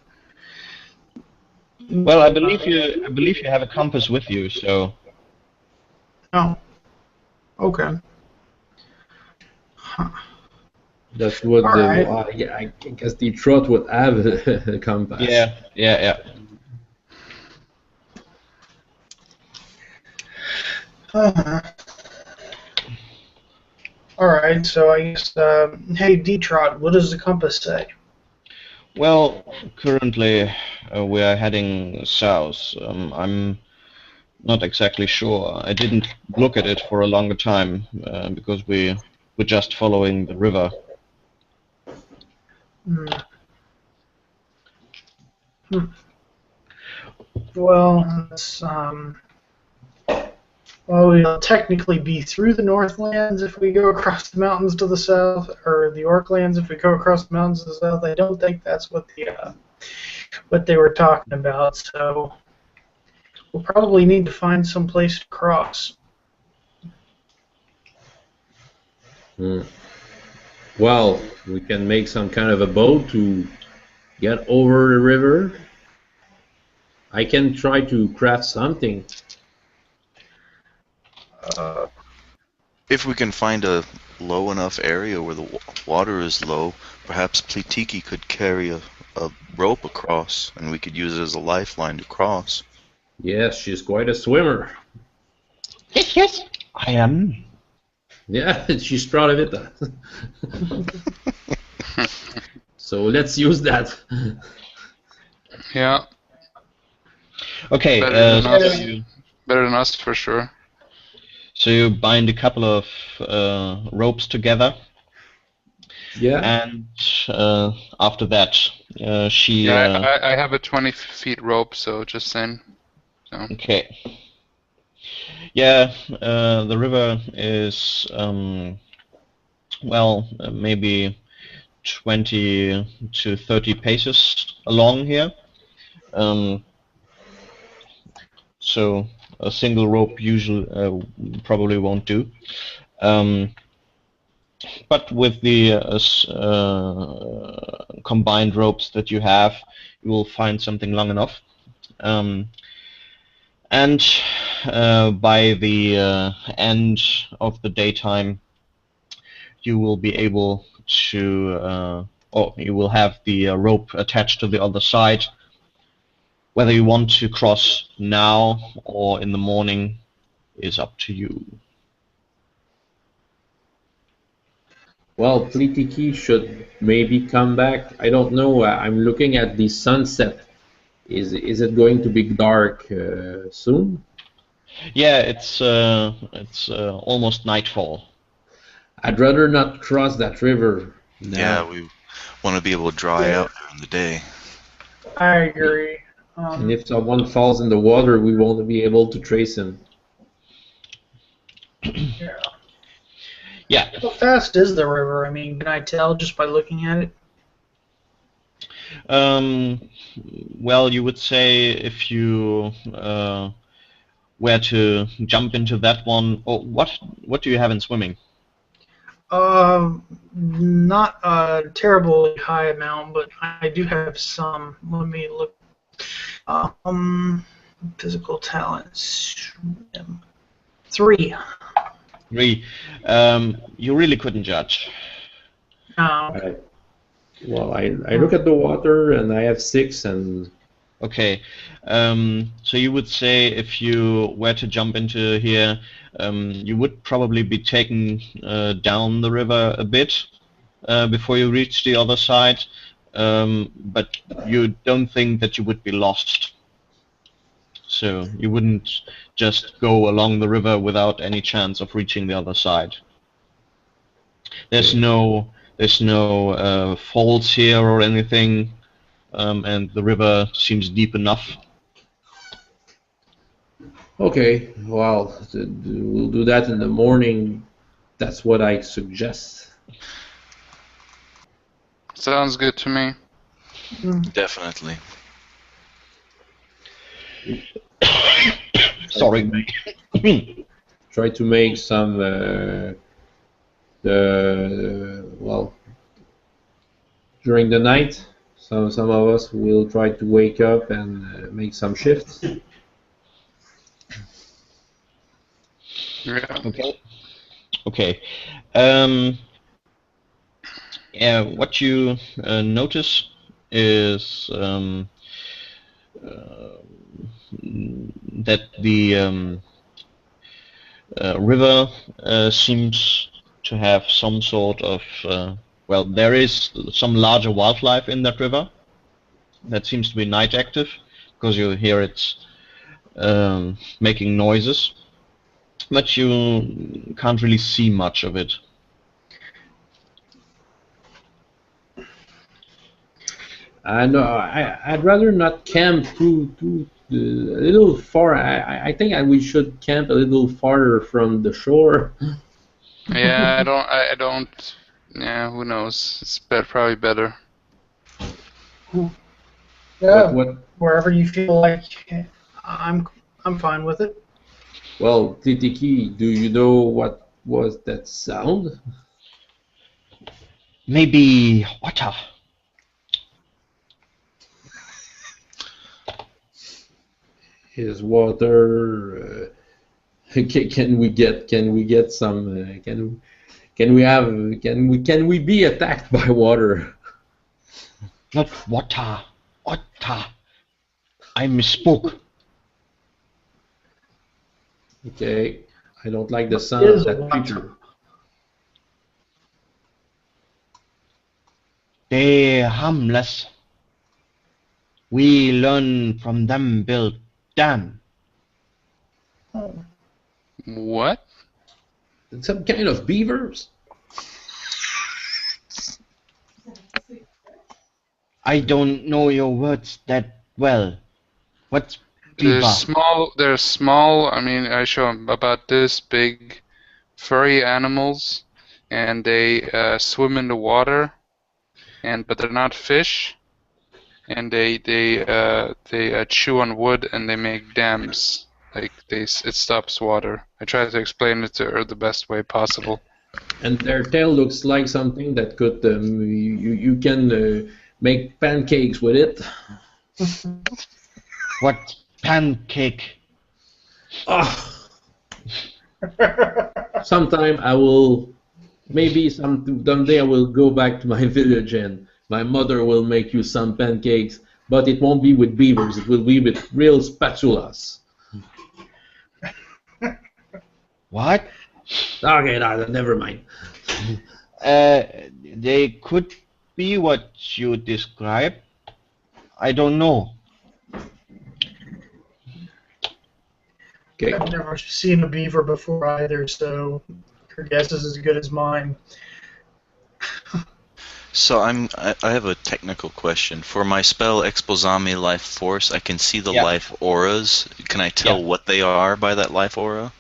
Well, I believe you have a compass with you, so. Oh. Okay. Huh. That's what All right. yeah, I guess the trot would have a compass. Yeah. All right, so I guess, hey, D-Trot, what does the compass say? Well, currently we are heading south. I'm not exactly sure. I didn't look at it for a longer time because we're just following the river. Well, it's, well, we'll technically be through the Northlands if we go across the mountains to the south, or the Orklands if we go across the mountains to the south. I don't think that's what what they were talking about, so we'll probably need to find some place to cross. Well, we can make some kind of a boat to get over the river. I can try to craft something. If we can find a low enough area where the water is low, perhaps Plitiki could carry a rope across, and we could use it as a lifeline to cross. Yes, she's quite a swimmer. Yes, yes, I am. Yeah, she's proud of it. So let's use that. Yeah, Okay, better than so us. you, Better than us for sure. so you bind a couple of ropes together, Yeah. and after that, she. Yeah, I have a 20 feet rope, so just saying. So. Okay. Yeah, the river is well, maybe 20 to 30 paces along here. So a single rope usually probably won't do. But with the combined ropes that you have, you will find something long enough. And by the end of the daytime, you will be able to, or you will have the rope attached to the other side. Whether you want to cross now or in the morning is up to you. Well, Plitiki should maybe come back. I don't know. I'm looking at the sunset. Is it going to be dark soon? Yeah, it's almost nightfall. I'd rather not cross that river now. Yeah, we want to be able to dry out during the day. I agree. And if someone falls in the water, we won't be able to trace him. Yeah. Yeah. How fast is the river? I mean, can I tell just by looking at it? Well, you would say if you were to jump into that one, or what do you have in swimming? Not a terribly high amount, but I do have some. Let me look. Physical talents. 3. 3. You really couldn't judge. Well, I look at the water and I have 6 and. Okay, so you would say if you were to jump into here, you would probably be taken down the river a bit before you reach the other side, but you don't think that you would be lost. So you wouldn't just go along the river without any chance of reaching the other side. There's no falls here or anything. And the river seems deep enough. Okay, well, we'll do that in the morning. That's what I suggest. Sounds good to me. Definitely. Sorry. Try to make some well, during the night. Some of us will try to wake up and make some shifts. Yeah. Okay. Okay. Yeah. What you notice is that the river seems to have some sort of well, there is some larger wildlife in that river that seems to be night active because you hear it making noises, but you can't really see much of it. No, I'd rather not camp too a little far. I think we should camp a little farther from the shore. Yeah, I don't. Yeah, who knows? It's probably better. Yeah. What? Wherever you feel like, I'm fine with it. Well, Titiki, do you know what was that sound? Maybe water. Is water? Can we get some? Can Can we be attacked by water? Not water. Otter. I misspoke. Okay, I don't like the sound of that creature. They're harmless. We learn from them, build dam. What? Some kind of beavers? I don't know your words that well. What's beaver? They're small. I mean, I show them about this big, furry animals, and they swim in the water, but they're not fish. And they chew on wood and they make dams. Like it stops water. I try to explain it to her the best way possible. And their tail looks like something that could you can make pancakes with it. What pancake? Ah. Sometime I will, maybe someday I will go back to my village and my mother will make you some pancakes, but it won't be with beavers. It will be with real spatulas. What? Okay, no, never mind. They could be what you describe. I don't know. Okay. I've never seen a beaver before either, so your guess is as good as mine. So I have a technical question. For my spell Exposame Life Force, I can see the Yeah. life auras. Can I tell Yeah. what they are by that life aura?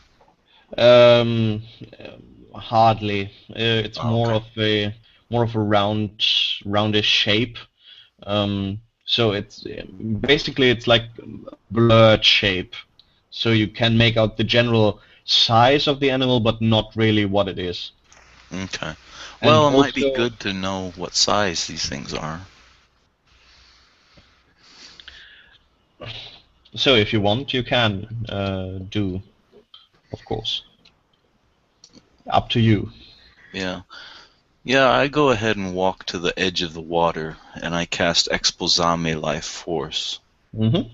Hardly. It's Oh, more okay. of a roundish shape. So it's basically it's like blurred shape. So you can make out the general size of the animal, but not really what it is. Okay. And Well, it might be also- good to know what size these things are. So if you want, you can do, of course. Up to you. Yeah. Yeah, I go ahead and walk to the edge of the water, and I cast Exposame Life Force. Mm-hmm.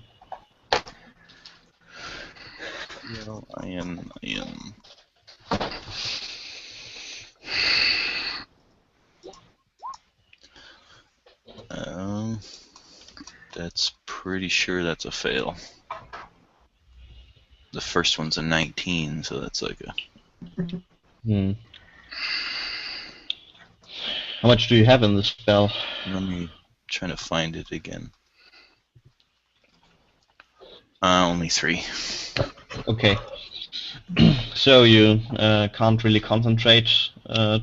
I-N. That's pretty sure that's a fail. The first one's a 19, so that's like a... Hmm. How much do you have in the spell? Let me try to find it again. Only 3. Okay. So you can't really concentrate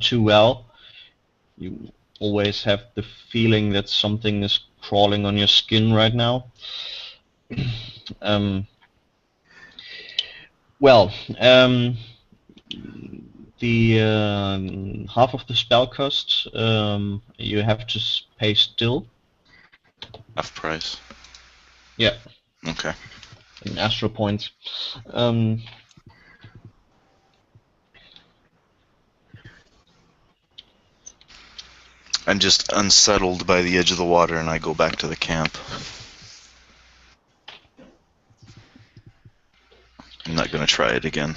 too well. You always have the feeling that something is crawling on your skin right now. The half of the spell cost you have to pay still. Half price. Yeah. Okay. In astral points. I'm just unsettled by the edge of the water, and I go back to the camp. I'm not going to try it again.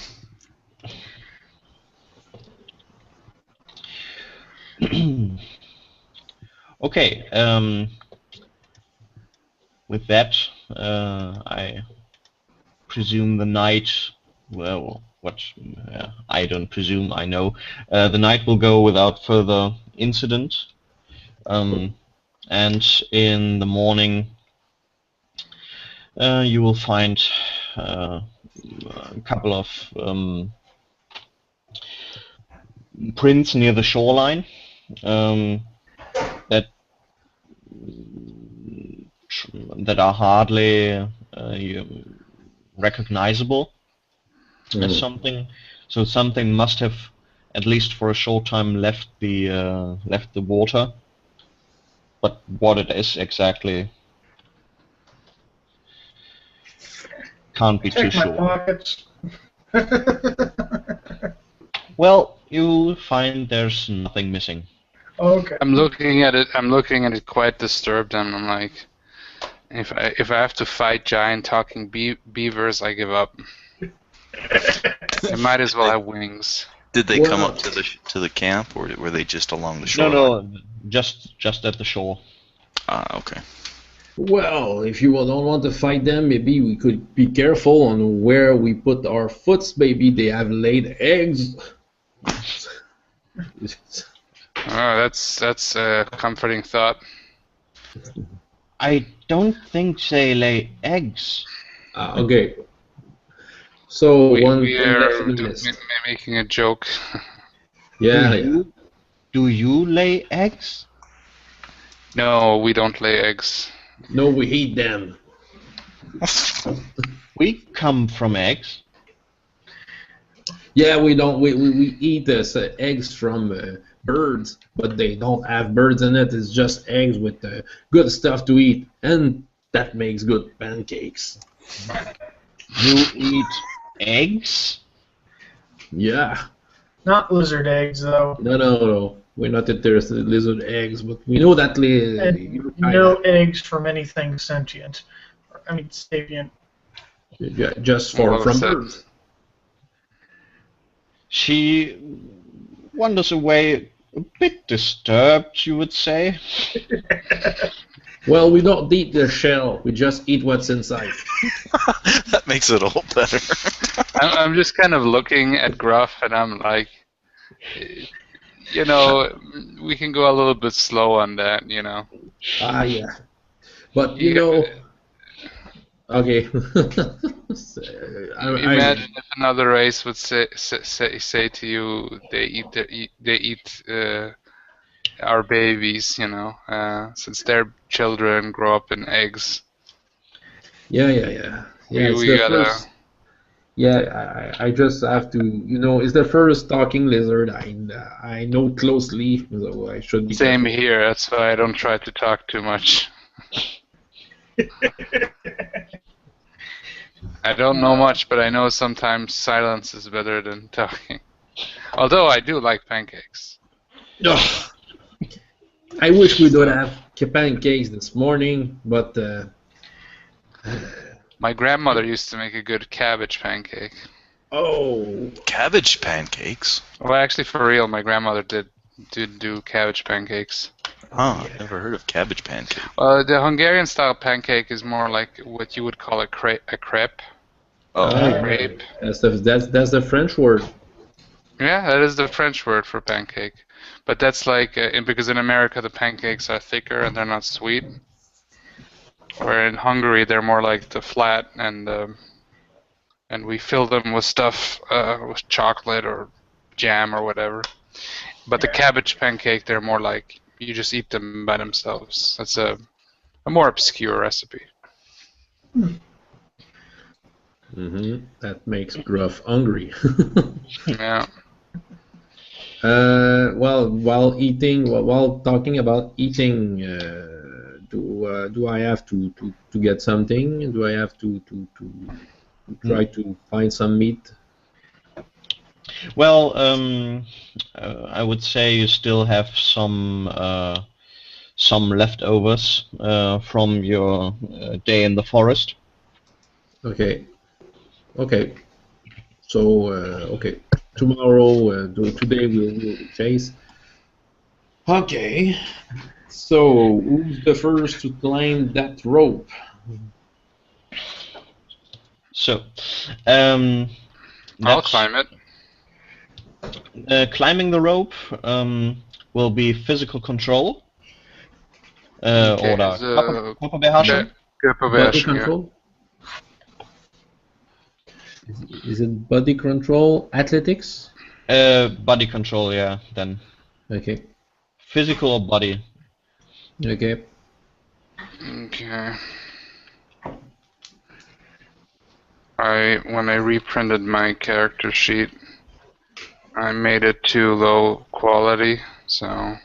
Okay. With that, I presume the night. Well, what? I don't presume. I know the night will go without further incident. And in the morning, you will find a couple of prints near the shoreline that are hardly recognizable as something. So something must have, at least for a short time, left the water. But what it is exactly can't be too Check my sure. pockets. Well, you'll find there's nothing missing. Okay. I'm looking at it. I'm looking at it quite disturbed, and I'm like, if I have to fight giant talking beavers, I give up. They might as well have wings. Did they come Well- up to the camp, or were they just along the shore? No, just at the shore. Ah, okay. Well, if you don't want to fight them, maybe we could be careful on where we put our foots. Maybe they have laid eggs. Oh, that's a comforting thought. I don't think they lay eggs. Okay. So We one thing are that we missed. making a joke. Yeah, do yeah. you, do you lay eggs? No, we don't lay eggs. No, we eat them. We come from eggs. Yeah, we don't. We eat eggs from birds, but they don't have birds in it. It's just eggs with good stuff to eat, and that makes good pancakes. You eat eggs? Yeah. Not lizard eggs, though. No. We're not interested in lizard eggs, but we know that And no eggs from anything sentient. I mean, sapient. just Well from said. birds. She wanders away a bit disturbed, you would say. Well, we don't eat the shell. We just eat what's inside. That makes it all better. I'm just kind of looking at Gruff, and I'm like, you know, we can go a little bit slow on that, you know. Ah, yeah. But you know, okay. Imagine if another race would say to you, they eat our babies, you know, since their children grow up in eggs. Yeah. It's we the gotta. first. Yeah, I just have to. You know, it's the first talking lizard I know closely, so I should be. Same careful. here. That's why I don't try to talk too much. I don't know much, but I know sometimes silence is better than talking. Although I do like pancakes. Ugh. I wish we would have pancakes this morning, but My grandmother used to make a good cabbage pancake. oh, Cabbage pancakes? Well, actually, for real, my grandmother did do cabbage pancakes. Huh, I've never heard of cabbage pancake. The Hungarian-style pancake is more like what you would call a crepe. Oh, yeah. Crepe. That's the French word. Yeah, that is the French word for pancake. But that's like, because in America the pancakes are thicker and they're not sweet. Where in Hungary they're more like the flat, and we fill them with stuff, with chocolate or jam or whatever. But the cabbage pancake, they're more like, you just eat them by themselves. That's a more obscure recipe. That makes Gruff hungry. Yeah. Well, while talking about eating, do I have to get something? Do I have to try to find some meat? Well, I would say you still have some leftovers from your day in the forest. Okay. So okay, tomorrow, today we'll chase. Okay. So who's the first to climb that rope? So, I'll that's- climb it. climbing the rope will be physical control. Okay, Oder so- Körperbeherrschung. Body control? Is it body control? Athletics? Body control, yeah, then. Okay. Physical or body? Okay. Okay. When I reprinted my character sheet, I made it too low quality, so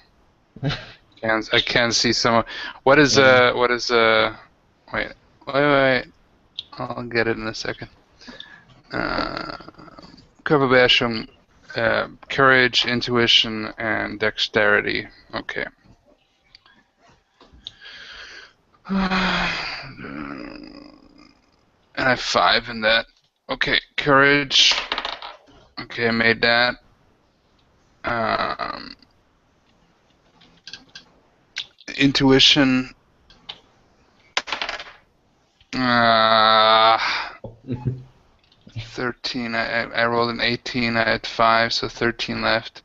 I can't see some. What is wait, I'll get it in a second. Körperbeherrschung Courage, intuition, and dexterity. Okay. And I have 5 in that. Okay, courage. Okay, I made that. Intuition. 13. I rolled an 18. I had 5, so 13 left.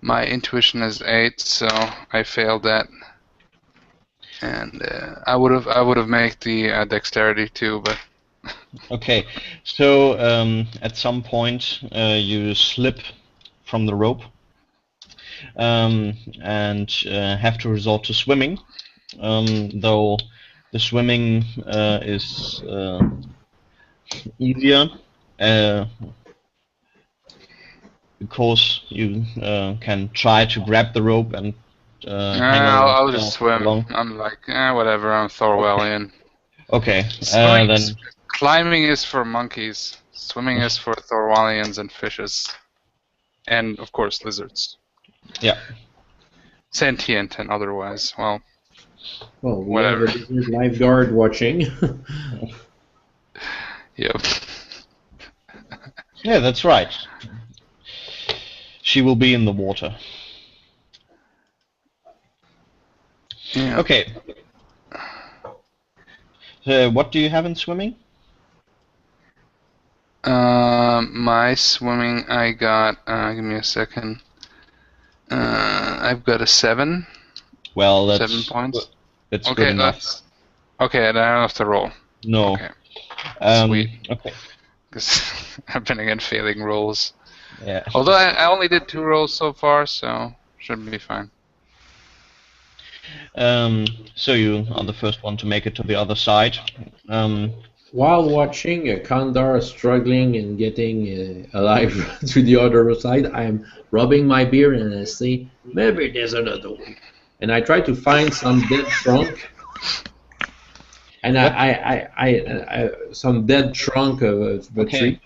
My intuition is 8, so I failed that. And I would have made the dexterity too, but. Okay, so at some point you slip from the rope and have to resort to swimming, though the swimming is easier because you can try to grab the rope and hang on. I'll just swim. Along. I'm like, whatever, I'm Thorwellian. Okay, Then... then... Climbing is for monkeys. Swimming is for Thorwallians and fishes. And, of course, lizards. Yeah. Sentient and otherwise. Well, we have a lizard lifeguard watching. Yep. Yeah, that's right. She will be in the water. Yeah. Okay. What do you have in swimming? My swimming, I got, give me a second. I've got a 7. Well, that's 7 points. That's okay, good enough. Okay, then I don't have to roll. No. Okay. Sweet. Okay. Because I've been again failing rolls. Yeah. Although I only did 2 rolls so far, so should be fine. So you are the first one to make it to the other side. While watching Kandar struggling and getting alive to the other side, I'm rubbing my beard and I say, maybe there's another way. And I try to find some dead trunk. And I some dead trunk of a tree.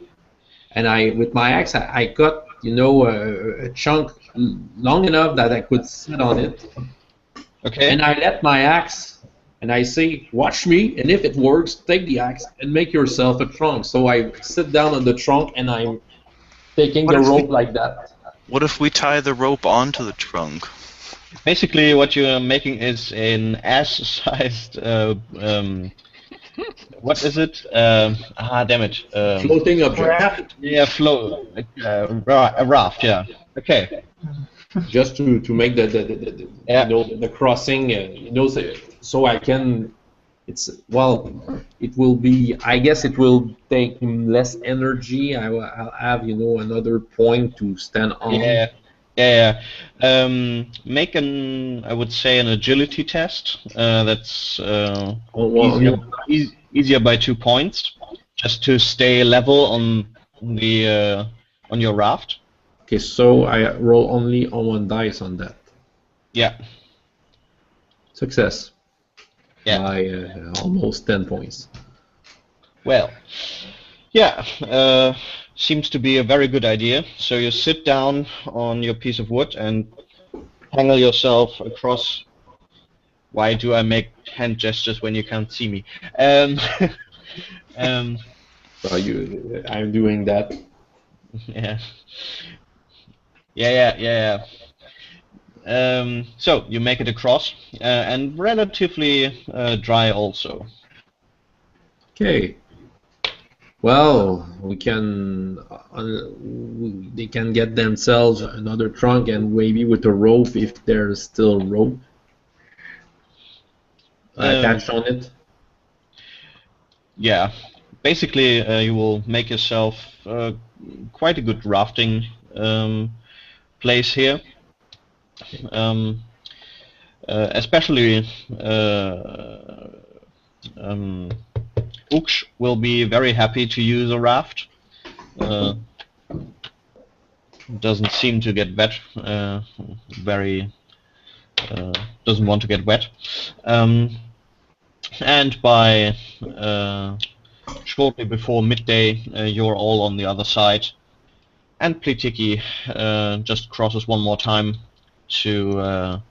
And with my axe, I cut, a chunk long enough that I could sit on it. Okay. And I let my axe, and I say, watch me, and if it works, take the axe and make yourself a trunk. So I sit down on the trunk and I'm taking the rope like that. What if we tie the rope onto the trunk? Basically, what you're making is an ass-sized, what is it? Damn it. Floating object. Yeah, a raft, yeah. Okay. Just to make the crossing, so I can. It will be. I guess it will take less energy. I'll have another point to stand on. Yeah. Make I would say an agility test. That's easier by 2 points, just to stay level on your raft. Okay, so I roll only on 1 dice on that. Yeah. Success. Yeah. By almost 10 points. Well, yeah, seems to be a very good idea. So you sit down on your piece of wood and hang yourself across. Why do I make hand gestures when you can't see me? I'm doing that. Yeah. Yeah. So you make it across, and relatively dry also. Okay. Well, we can. They can get themselves another trunk, and maybe with a rope if there's still rope attached on it. Yeah. Basically, you will make yourself quite a good rafting place here. Especially Uksh will be very happy to use a raft. Doesn't seem to get wet. Doesn't want to get wet. And by shortly before midday, you're all on the other side. And Plitiki just crosses one more time to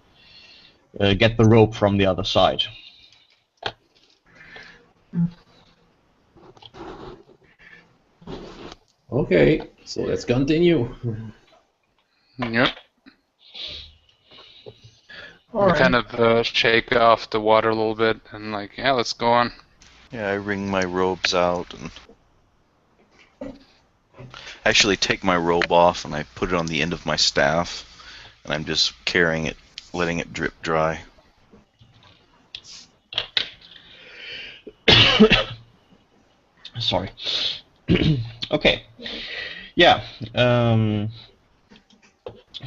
get the rope from the other side. Okay, so let's continue. Yep. All We right. kind of shake off the water a little bit and like, yeah, let's go on. Yeah, I wring my robes out and actually take my robe off and I put it on the end of my staff and I'm just carrying it, letting it drip dry. Sorry. Okay. Yeah.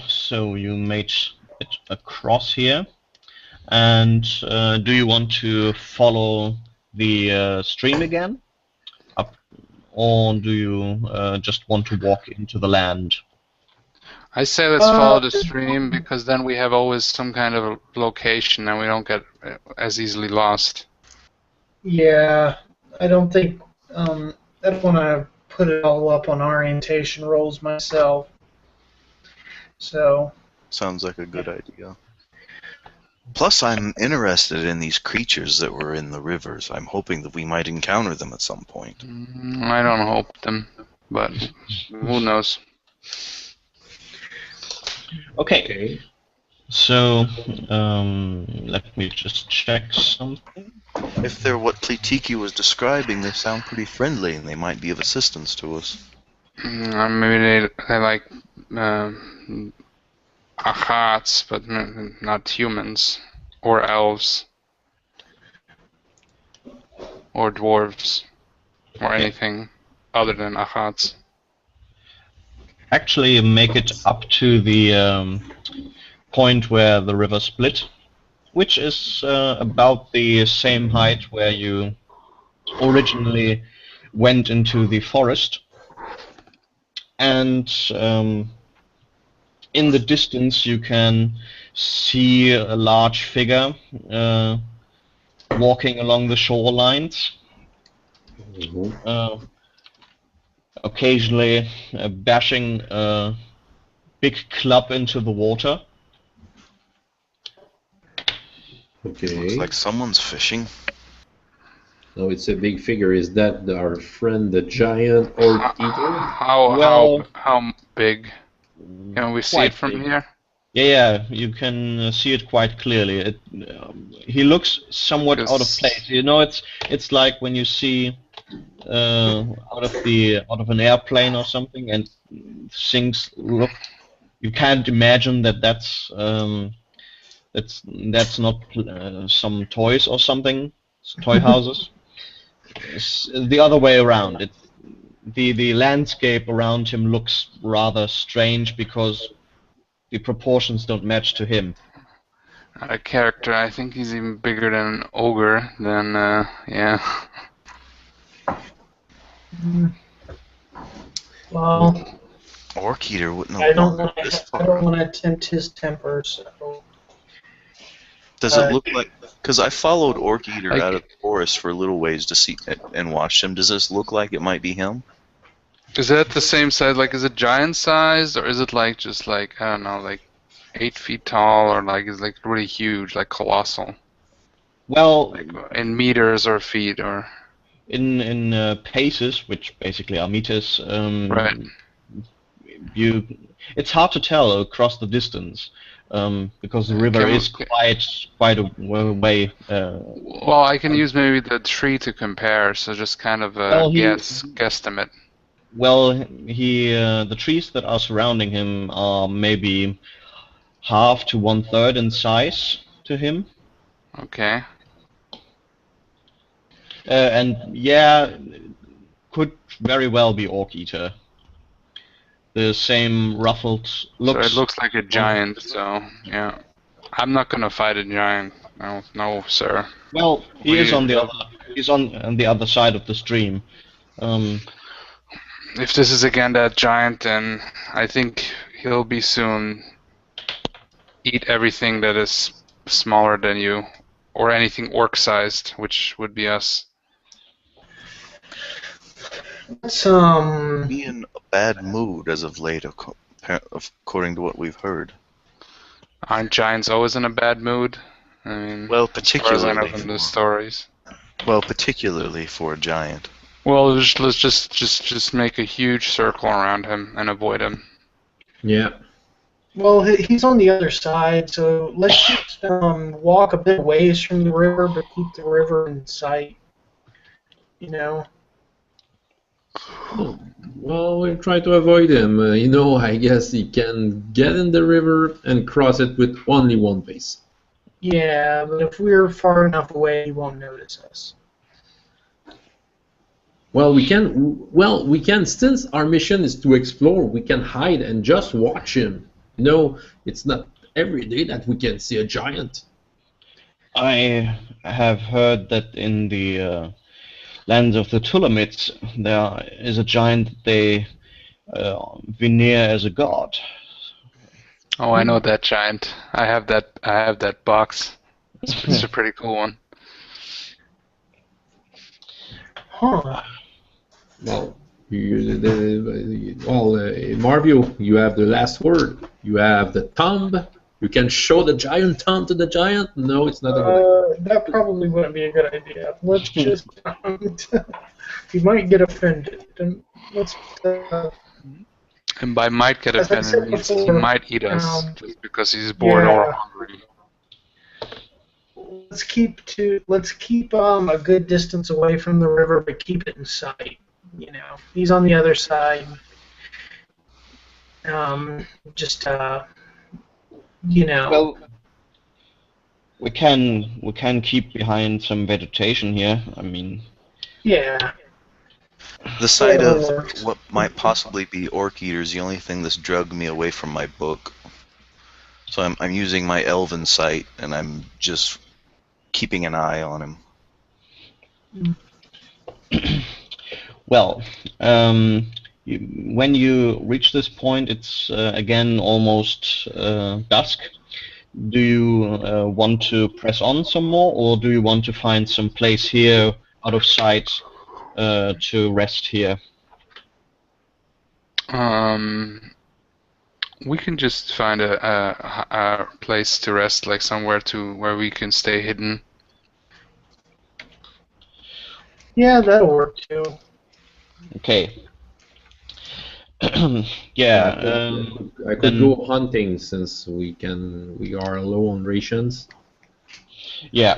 So you made it across here, and do you want to follow the stream again, up, or do you just want to walk into the land? I say let's follow the stream because then we have always some kind of location and we don't get as easily lost. Yeah, I don't think I don't want to put it all up on orientation rolls myself. So Sounds like a good idea. Plus, I'm interested in these creatures that were in the rivers. I'm hoping that we might encounter them at some point. I don't hope them, but who knows? Okay. So let me just check something. If they're what Plitiki was describing, they sound pretty friendly and they might be of assistance to us. Maybe they like Achats, but not humans, or elves, or dwarves, or anything other than Achats. Actually, make it up to the point where the river split, which is about the same height where you originally went into the forest. And in the distance you can see a large figure walking along the shorelines, occasionally bashing a big club into the water. Okay. Looks like someone's fishing. No, it's a big figure. Is that our friend, the giant orc eater? How big? Can we see Quite it from big. here? Yeah, you can see it quite clearly. He looks somewhat out of place. You know, it's like when you see out of an airplane or something, and things look. You can't imagine that's not some toys or something, toy houses. It's the other way around. The landscape around him looks rather strange because the proportions don't match to him. A character, I think he's even bigger than an ogre. Then yeah. well, Orc Eater wouldn't I have don't walked want this to. I don't far. want to tempt his temper. So Does it look like? Because I followed Orc Eater out of the forest for a little ways to see and watched him. Does this look like it might be him? Is it the same size? Like, is it giant size, or is it like just like I don't know, like 8 feet tall, or like is it like really huge, like colossal? Well, Like in meters or feet, or in paces, which basically are meters, right? It's hard to tell across the distance because the river is quite a way. Well, I can use maybe the tree to compare, so just kind of a guesstimate. Well, the trees that are surrounding him are maybe half to 1/3 in size to him. Okay. And yeah, could very well be Orc Eater. The same ruffled looks. So it looks like a giant. So yeah, I'm not gonna fight a giant. No, sir. Well, he is on the other. He's on the other side of the stream. If this is again that giant, then I think he'll be soon eat everything that is smaller than you, or anything orc-sized, which would be us. Let's Be in a bad mood as of late, according to what we've heard. Aren't giants always in a bad mood? I mean, Well, as far as I know from the stories. particularly for a giant. Well, let's just make a huge circle around him and avoid him. Yeah. Well, he's on the other side, so let's just walk a bit ways from the river, but keep the river in sight. You know. Well, we'll try to avoid him. I guess he can get in the river and cross it with only one pace. Yeah, but if we're far enough away, he won't notice us. Well, we can. Since our mission is to explore, we can hide and just watch him. It's not every day that we can see a giant. I have heard that in the lands of the Tulamids, there is a giant they veneer as a god. Oh, I know that giant. I have that box. It's a pretty cool one. Huh. Well, Marvio, you have the last word. You have the thumb. You can show the giant thumb to the giant. No, it's not a good idea. That probably wouldn't be a good idea. Let's just. He might get offended. And let's. And by might get As I offended said means he before, might eat us just because he's bored or hungry. Let's keep a good distance away from the river, but keep it in sight. He's on the other side. Well, we can keep behind some vegetation here. I mean. Yeah. The sight of what might possibly be orc eaters, the only thing that's drugged me away from my book. So I'm using my elven sight, and I'm just keeping an eye on him. Well, when you reach this point, it's again almost dusk. Do you want to press on some more, or do you want to find some place here out of sight to rest here? We can just find a place to rest, like somewhere where we can stay hidden. Yeah, that'll work too. Okay. Yeah. I could go hunting since we are low on rations. Yeah.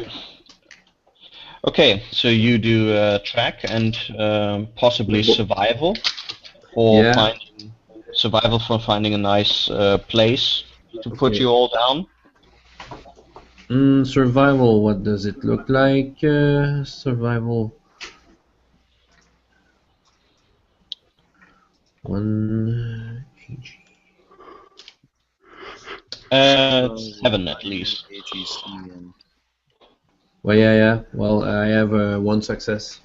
Okay, so you do track and possibly survival, or survival for finding a nice place to put you all down. Survival. What does it look like? Survival. 1 AG. 7 at least. Well, yeah. Well, I have 1 success.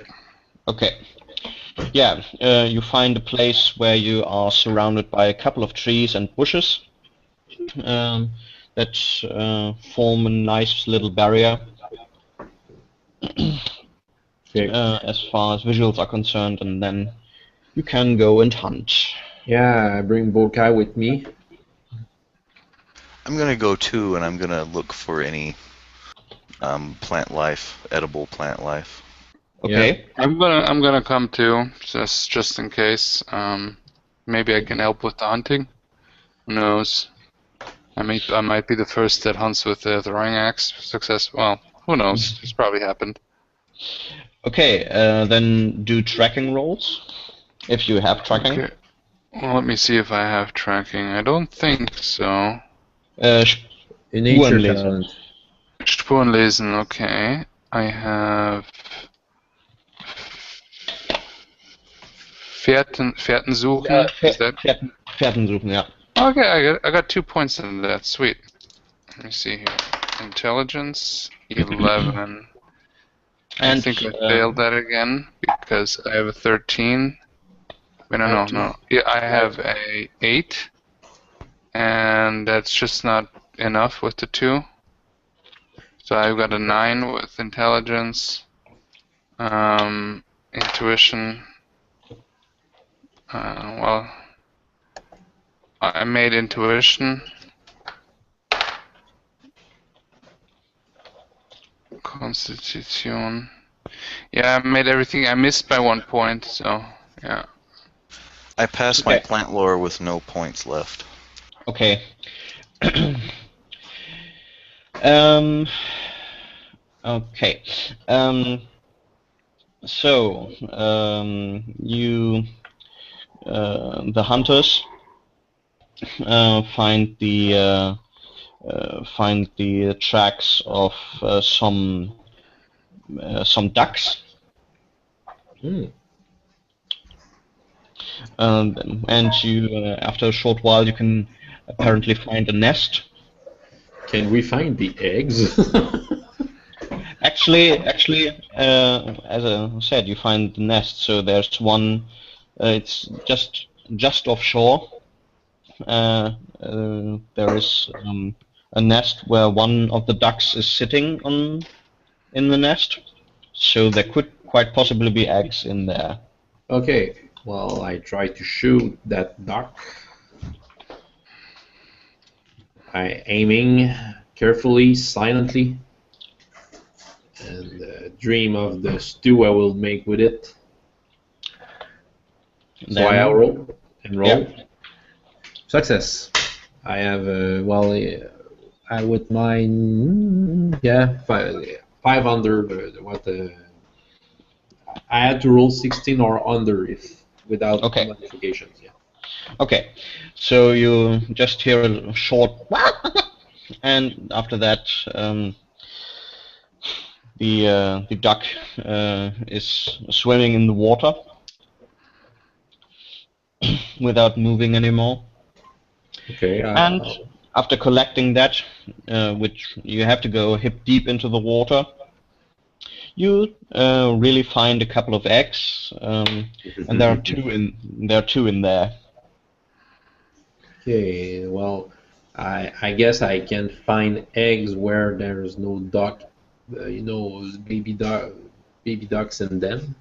Okay. Yeah, you find a place where you are surrounded by a couple of trees and bushes that form a nice little barrier. Okay. As far as visuals are concerned, and then you can go and hunt. Yeah, I bring Bokai with me. I'm gonna go too, and I'm gonna look for any plant life, edible plant life. Okay. Yeah. I'm gonna come too, just in case. Maybe I can help with the hunting. Who knows? I might be the first that hunts with the throwing axe. Success. Well, who knows? It's probably happened. Okay. Then do tracking rolls, if you have tracking. Okay. Well, let me see if I have tracking. I don't think so. In nature talent. Spurenlesen, okay. I have Fährten suchen. Is that? Fährten suchen, yeah. Okay, I got 2 points in that. Sweet. Let me see here. Intelligence 11. I think I failed that again because I have a 13. Wait, no. Yeah, I have a 8, and that's just not enough with the 2. So I've got a 9 with intelligence, intuition, Well, I made intuition. Constitution. Yeah, I made everything. I missed by 1 point, so yeah. I passed my Okay. plant lore with no points left. Okay. um. Okay. So you, the hunters, find the tracks of some ducks. Hmm. And you, after a short while, you can apparently find a nest. Can we find the eggs? Actually, as I said, you find the nest. So there's one. It's just offshore. There is a nest where one of the ducks is sitting in the nest. So there could quite possibly be eggs in there. Okay, well, I try to shoot that duck. I aiming carefully, silently, and dream of the stew I will make with it. So Then, I roll and roll. Yeah. Success. I have I with mine, yeah, five under. I had to roll 16 or under if without Okay. modifications. Yeah. Okay, so you just hear a short, and after that, the duck is swimming in the water without moving anymore. Okay. And after collecting that, which you have to go hip deep into the water, you really find a couple of eggs, and there are two in there. Okay, well, I guess I can find eggs where there's no duck, baby ducks in them.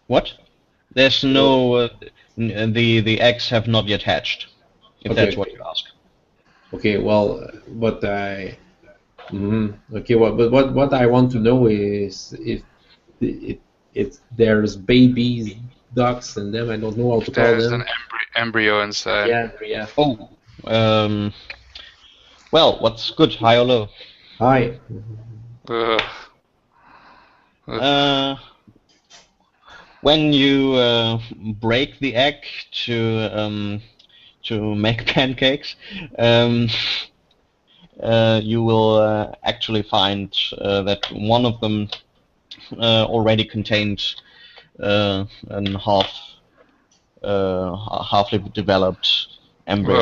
What? There's no the eggs have not yet hatched. If Okay. that's what you ask. Okay, well, but okay, well, but what I want to know is if there's babies ducks in them. I don't know how to call There's them. an embryo inside. Yeah. Oh, well, what's good, high or low? Hi. Ugh. When you break the egg to make pancakes, you will actually find that one of them already contained an halfly developed embryo.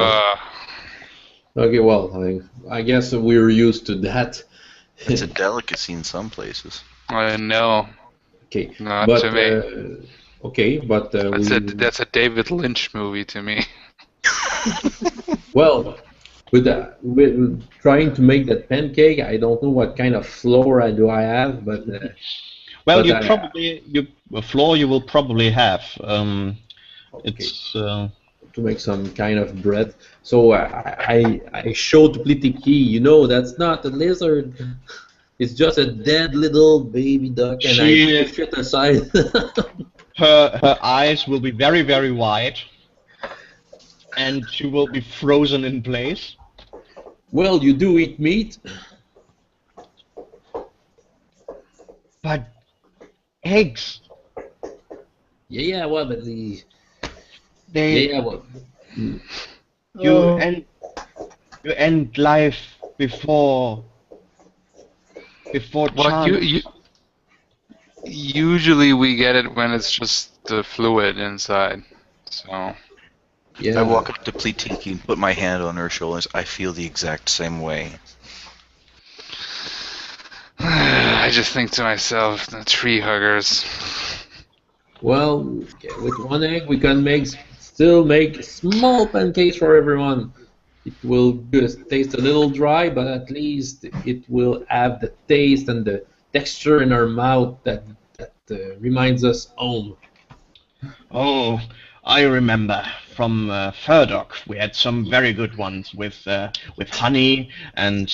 Okay, well, I guess we're used to that. It's a delicacy in some places. I know. Okay, Not but to me. okay, but That's a David Lynch movie to me. well, with trying to make that pancake, I don't know what kind of flour do I have, but Well, but flour you will probably have. okay. It's To make some kind of bread. So I showed to Plitiki, that's not a lizard. It's just a dead little baby duck, and I push it aside. her eyes will be very, very wide, and she will be frozen in place. Well, you do eat meat. But eggs. Yeah, well, but well. You end life before Well, chance. usually we get it when it's just the fluid inside. So Yeah. I walk up to Plitiki and put my hand on her shoulders. I feel the exact same way. I just think to myself, the tree huggers. Well, with one egg we can still make small pancakes for everyone. It will just taste a little dry, but at least it will have the taste and the texture in our mouth that reminds us home. Oh, I remember from Furdock we had some very good ones with honey and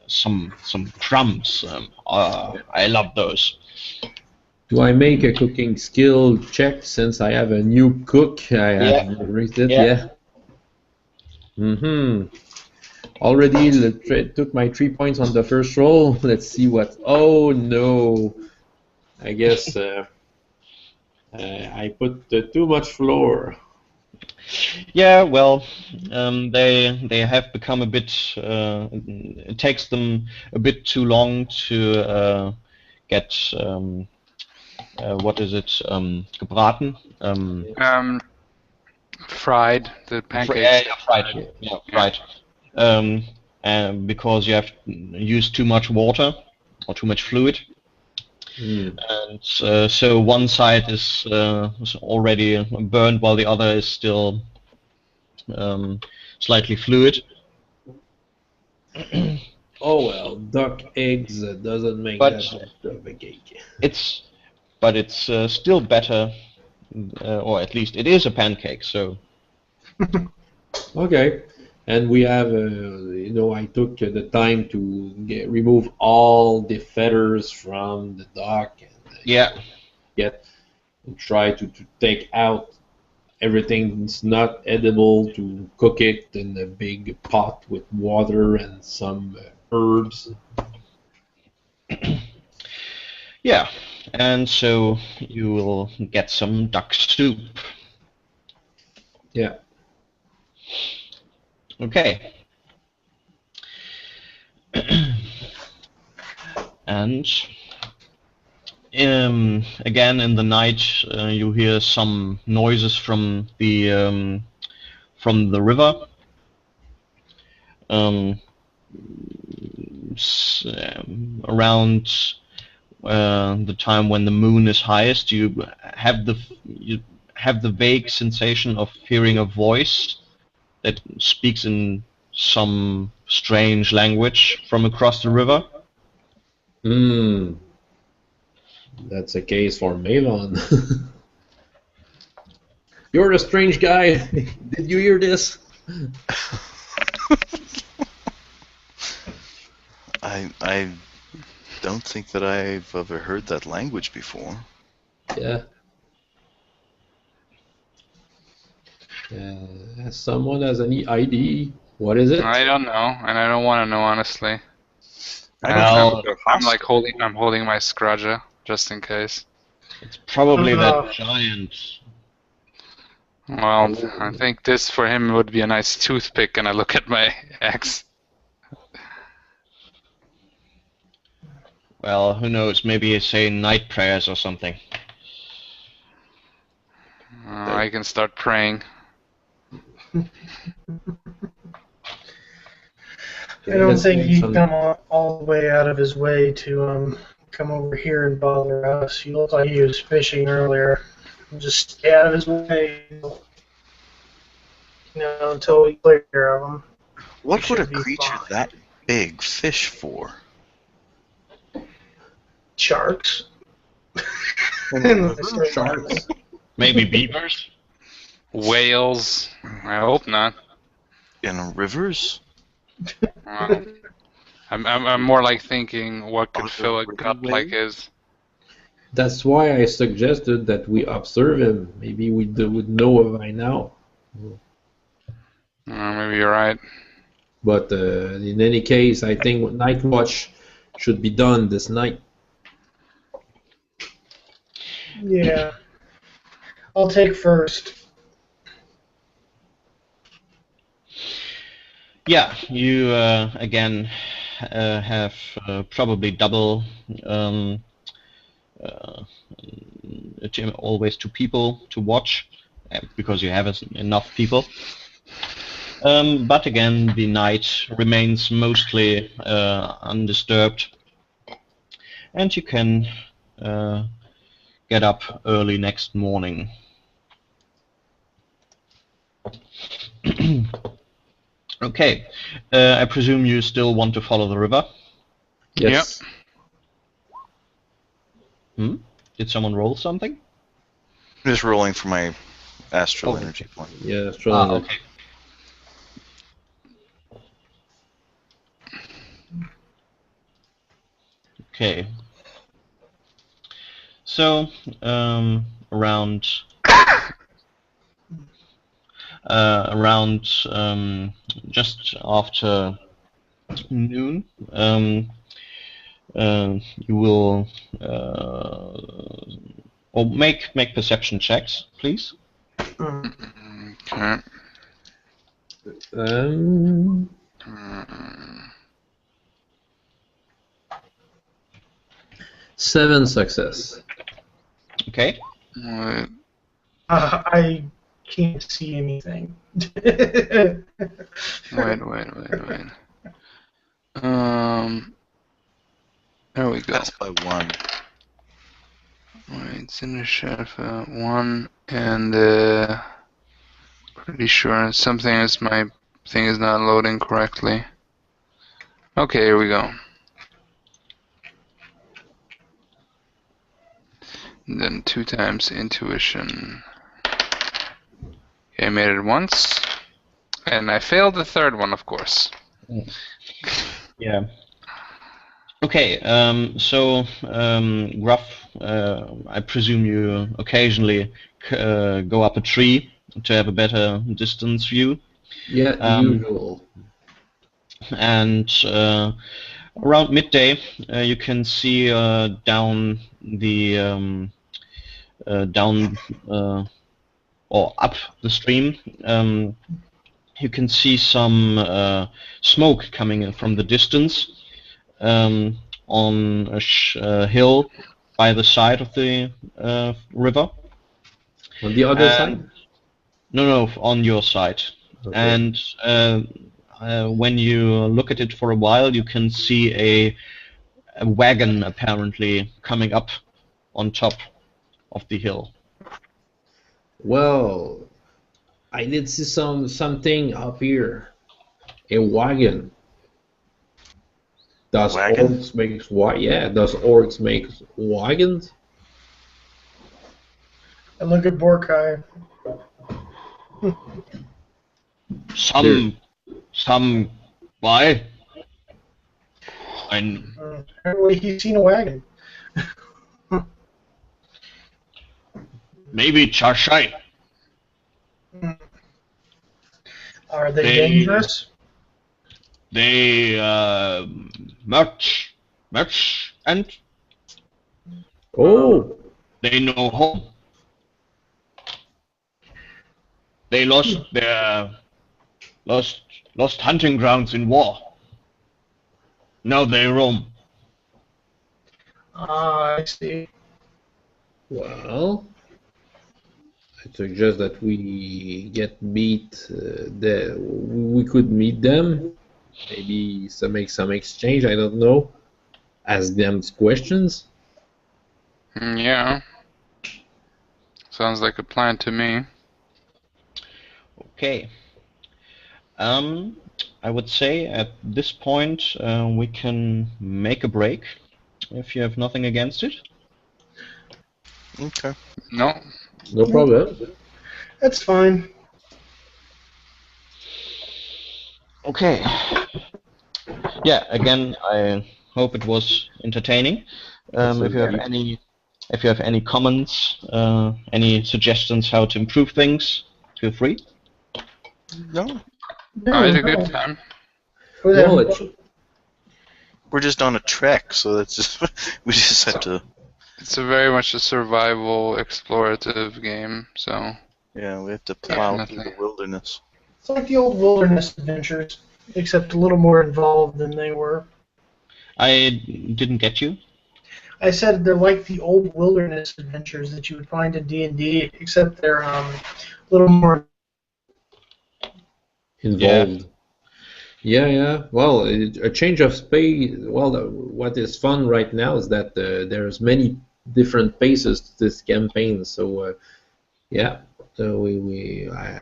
some crumbs. I love those. Do I make a cooking skill check since I have a new cook? I have Yeah, raised it, yeah. yeah. Already took my 3 points on the first roll. Let's see what. Oh no! I guess I put too much flour. Yeah, well, they have become a bit. It takes them a bit too long to get what is it? Gebraten. Fried the pancakes. Fried. Yeah, fried. And because you have used too much water or too much fluid, and so one side is already burned while the other is still slightly fluid. Oh well, duck eggs doesn't make But that much of a cake. it's still better, or at least it is a pancake. So Okay, and we have, I took the time to remove all the feathers from the duck and yeah, and try to take out everything that's not edible, to cook it in a big pot with water and some herbs. yeah, and so you will get some duck soup. Yeah. Okay. And again in the night, you hear some noises from the river. Around the time when the moon is highest, you have the vague sensation of hearing a voice that speaks in some strange language from across the river. That's a case for Malon. You're a strange guy. Did you hear this? I don't think that I've ever heard that language before. Yeah. Someone has any ID? What is it? I don't know, and I don't want to know honestly. I'm holding my scrudger just in case. It's probably that giant. Well, I think this for him would be a nice toothpick, and I look at my axe. Well, who knows? Maybe he's saying night prayers or something. I can start praying. I don't think he'd come all the way out of his way to come over here and bother us. He looked like he was fishing earlier. Just stay out of his way, until we clear of him. What would a creature that big fish for? Sharks. Sharks. Maybe beavers? Whales. I hope not. In rivers? I'm more like thinking what could fill a gut like his. That's why I suggested that we observe him. Maybe we would know by now. Maybe you're right. But in any case, I think night watch should be done this night. Yeah. I'll take first. Yeah, you again have probably double. Always 2 people to watch because you have enough people. But again, the night remains mostly undisturbed, and you can get up early next morning. Okay, I presume you still want to follow the river? Yes. Yep. Did someone roll something? I'm just rolling for my astral Oh. energy point. Yeah, strong. Okay. Okay. So, around just after noon, you will or make perception checks, please. Okay. Um, Mm, 7 success. Okay. Wait. I can't see anything. Wait. There we go. Pass by 1. Wait, Sinner 1, and pretty sure something is my thing is not loading correctly. Okay, here we go. And then 2 times intuition. Okay, I made it once, and I failed the third one, of course. Yeah. Okay. So, Gruff, I presume you occasionally go up a tree to have a better distance view. Yeah, usual. And around midday, you can see down the or up the stream. You can see some smoke coming in from the distance on a hill by the side of the river. On the other side? No, on your side. Okay. And when you look at it for a while, you can see a wagon apparently coming up on top of the hill. Well, I did see something up here. A wagon. Does Wagon? orcs make does orcs make wagons? I look at Borkai. Some why? And Apparently he's seen a wagon. maybe Chashai. Are they They- dangerous? They merch and Oh, they know home. They lost their lost hunting grounds in war. Now they roam. Ah, I see. well, I suggest that we we could meet them. Maybe make some exchange. I don't know. Ask them questions. Yeah. Sounds like a plan to me. Okay. I would say at this point we can make a break if you have nothing against it. Okay. No. No problem. That's fine. Okay. Yeah. Again, I hope it was entertaining. If you have any comments, any suggestions how to improve things, feel free. No, I had a good time. Well, we're just on a trek, so that's just we just have to. It's very much a survival, explorative game, so... Yeah, we have to plow through Definitely. the wilderness. It's like the old wilderness adventures, except a little more involved than they were. I didn't get you. I said they're like the old wilderness adventures that you would find in D&D, except they're a little more. involved. Yeah. Well, a change of space. Well, what is fun right now is that there's many different paces to this campaign. So, yeah. So I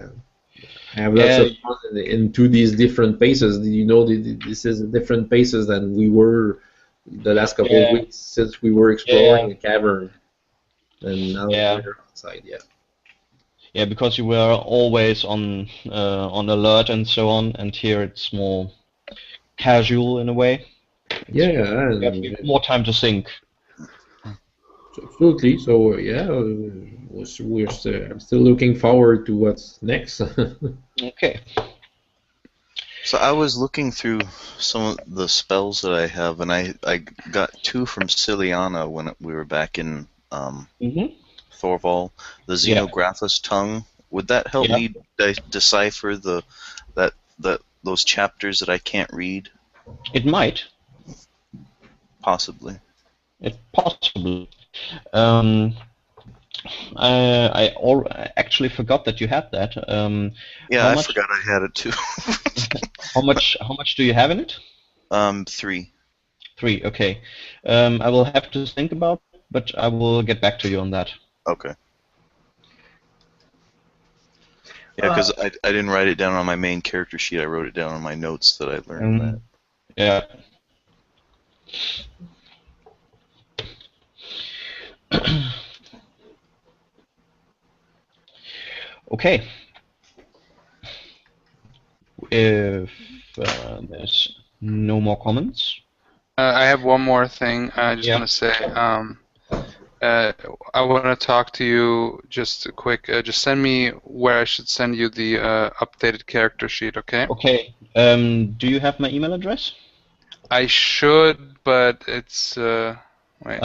have lots of fun into these different paces. You know, this is different paces than we were the last couple of weeks since we were exploring the cavern. and now Yeah. we're outside. Yeah. Yeah, because you were always on alert and so on, and here it's more casual in a way. Yeah, You have and more time to think. absolutely. So yeah, I'm still looking forward to what's next. Okay. So I was looking through some of the spells that I have, and I got 2 from Ciliana when we were back in Mm-hmm. Thorval. The Yeah. Xenographus tongue. Would that help Yeah. me decipher those chapters that I can't read? It might. Possibly. It possibly. I actually forgot that you had that. Yeah, How I much? forgot I had it too. How much do you have in it? 3. 3. Okay. I will have to think about it, but I will get back to you on that. Okay. Yeah, because I didn't write it down on my main character sheet. I wrote it down on my notes that I learned that. Yeah. Okay. If there's no more comments. I have one more thing. I just Yeah. want to say, I want to talk to you just quick. Just send me where I should send you the updated character sheet, okay? Okay. Do you have my email address? I should, but it's wait.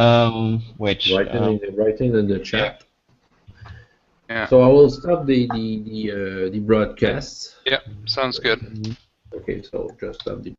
Wait. Write in the chat. Yeah. So I will stop the broadcast. Yeah. Sounds good. Okay, so just stop the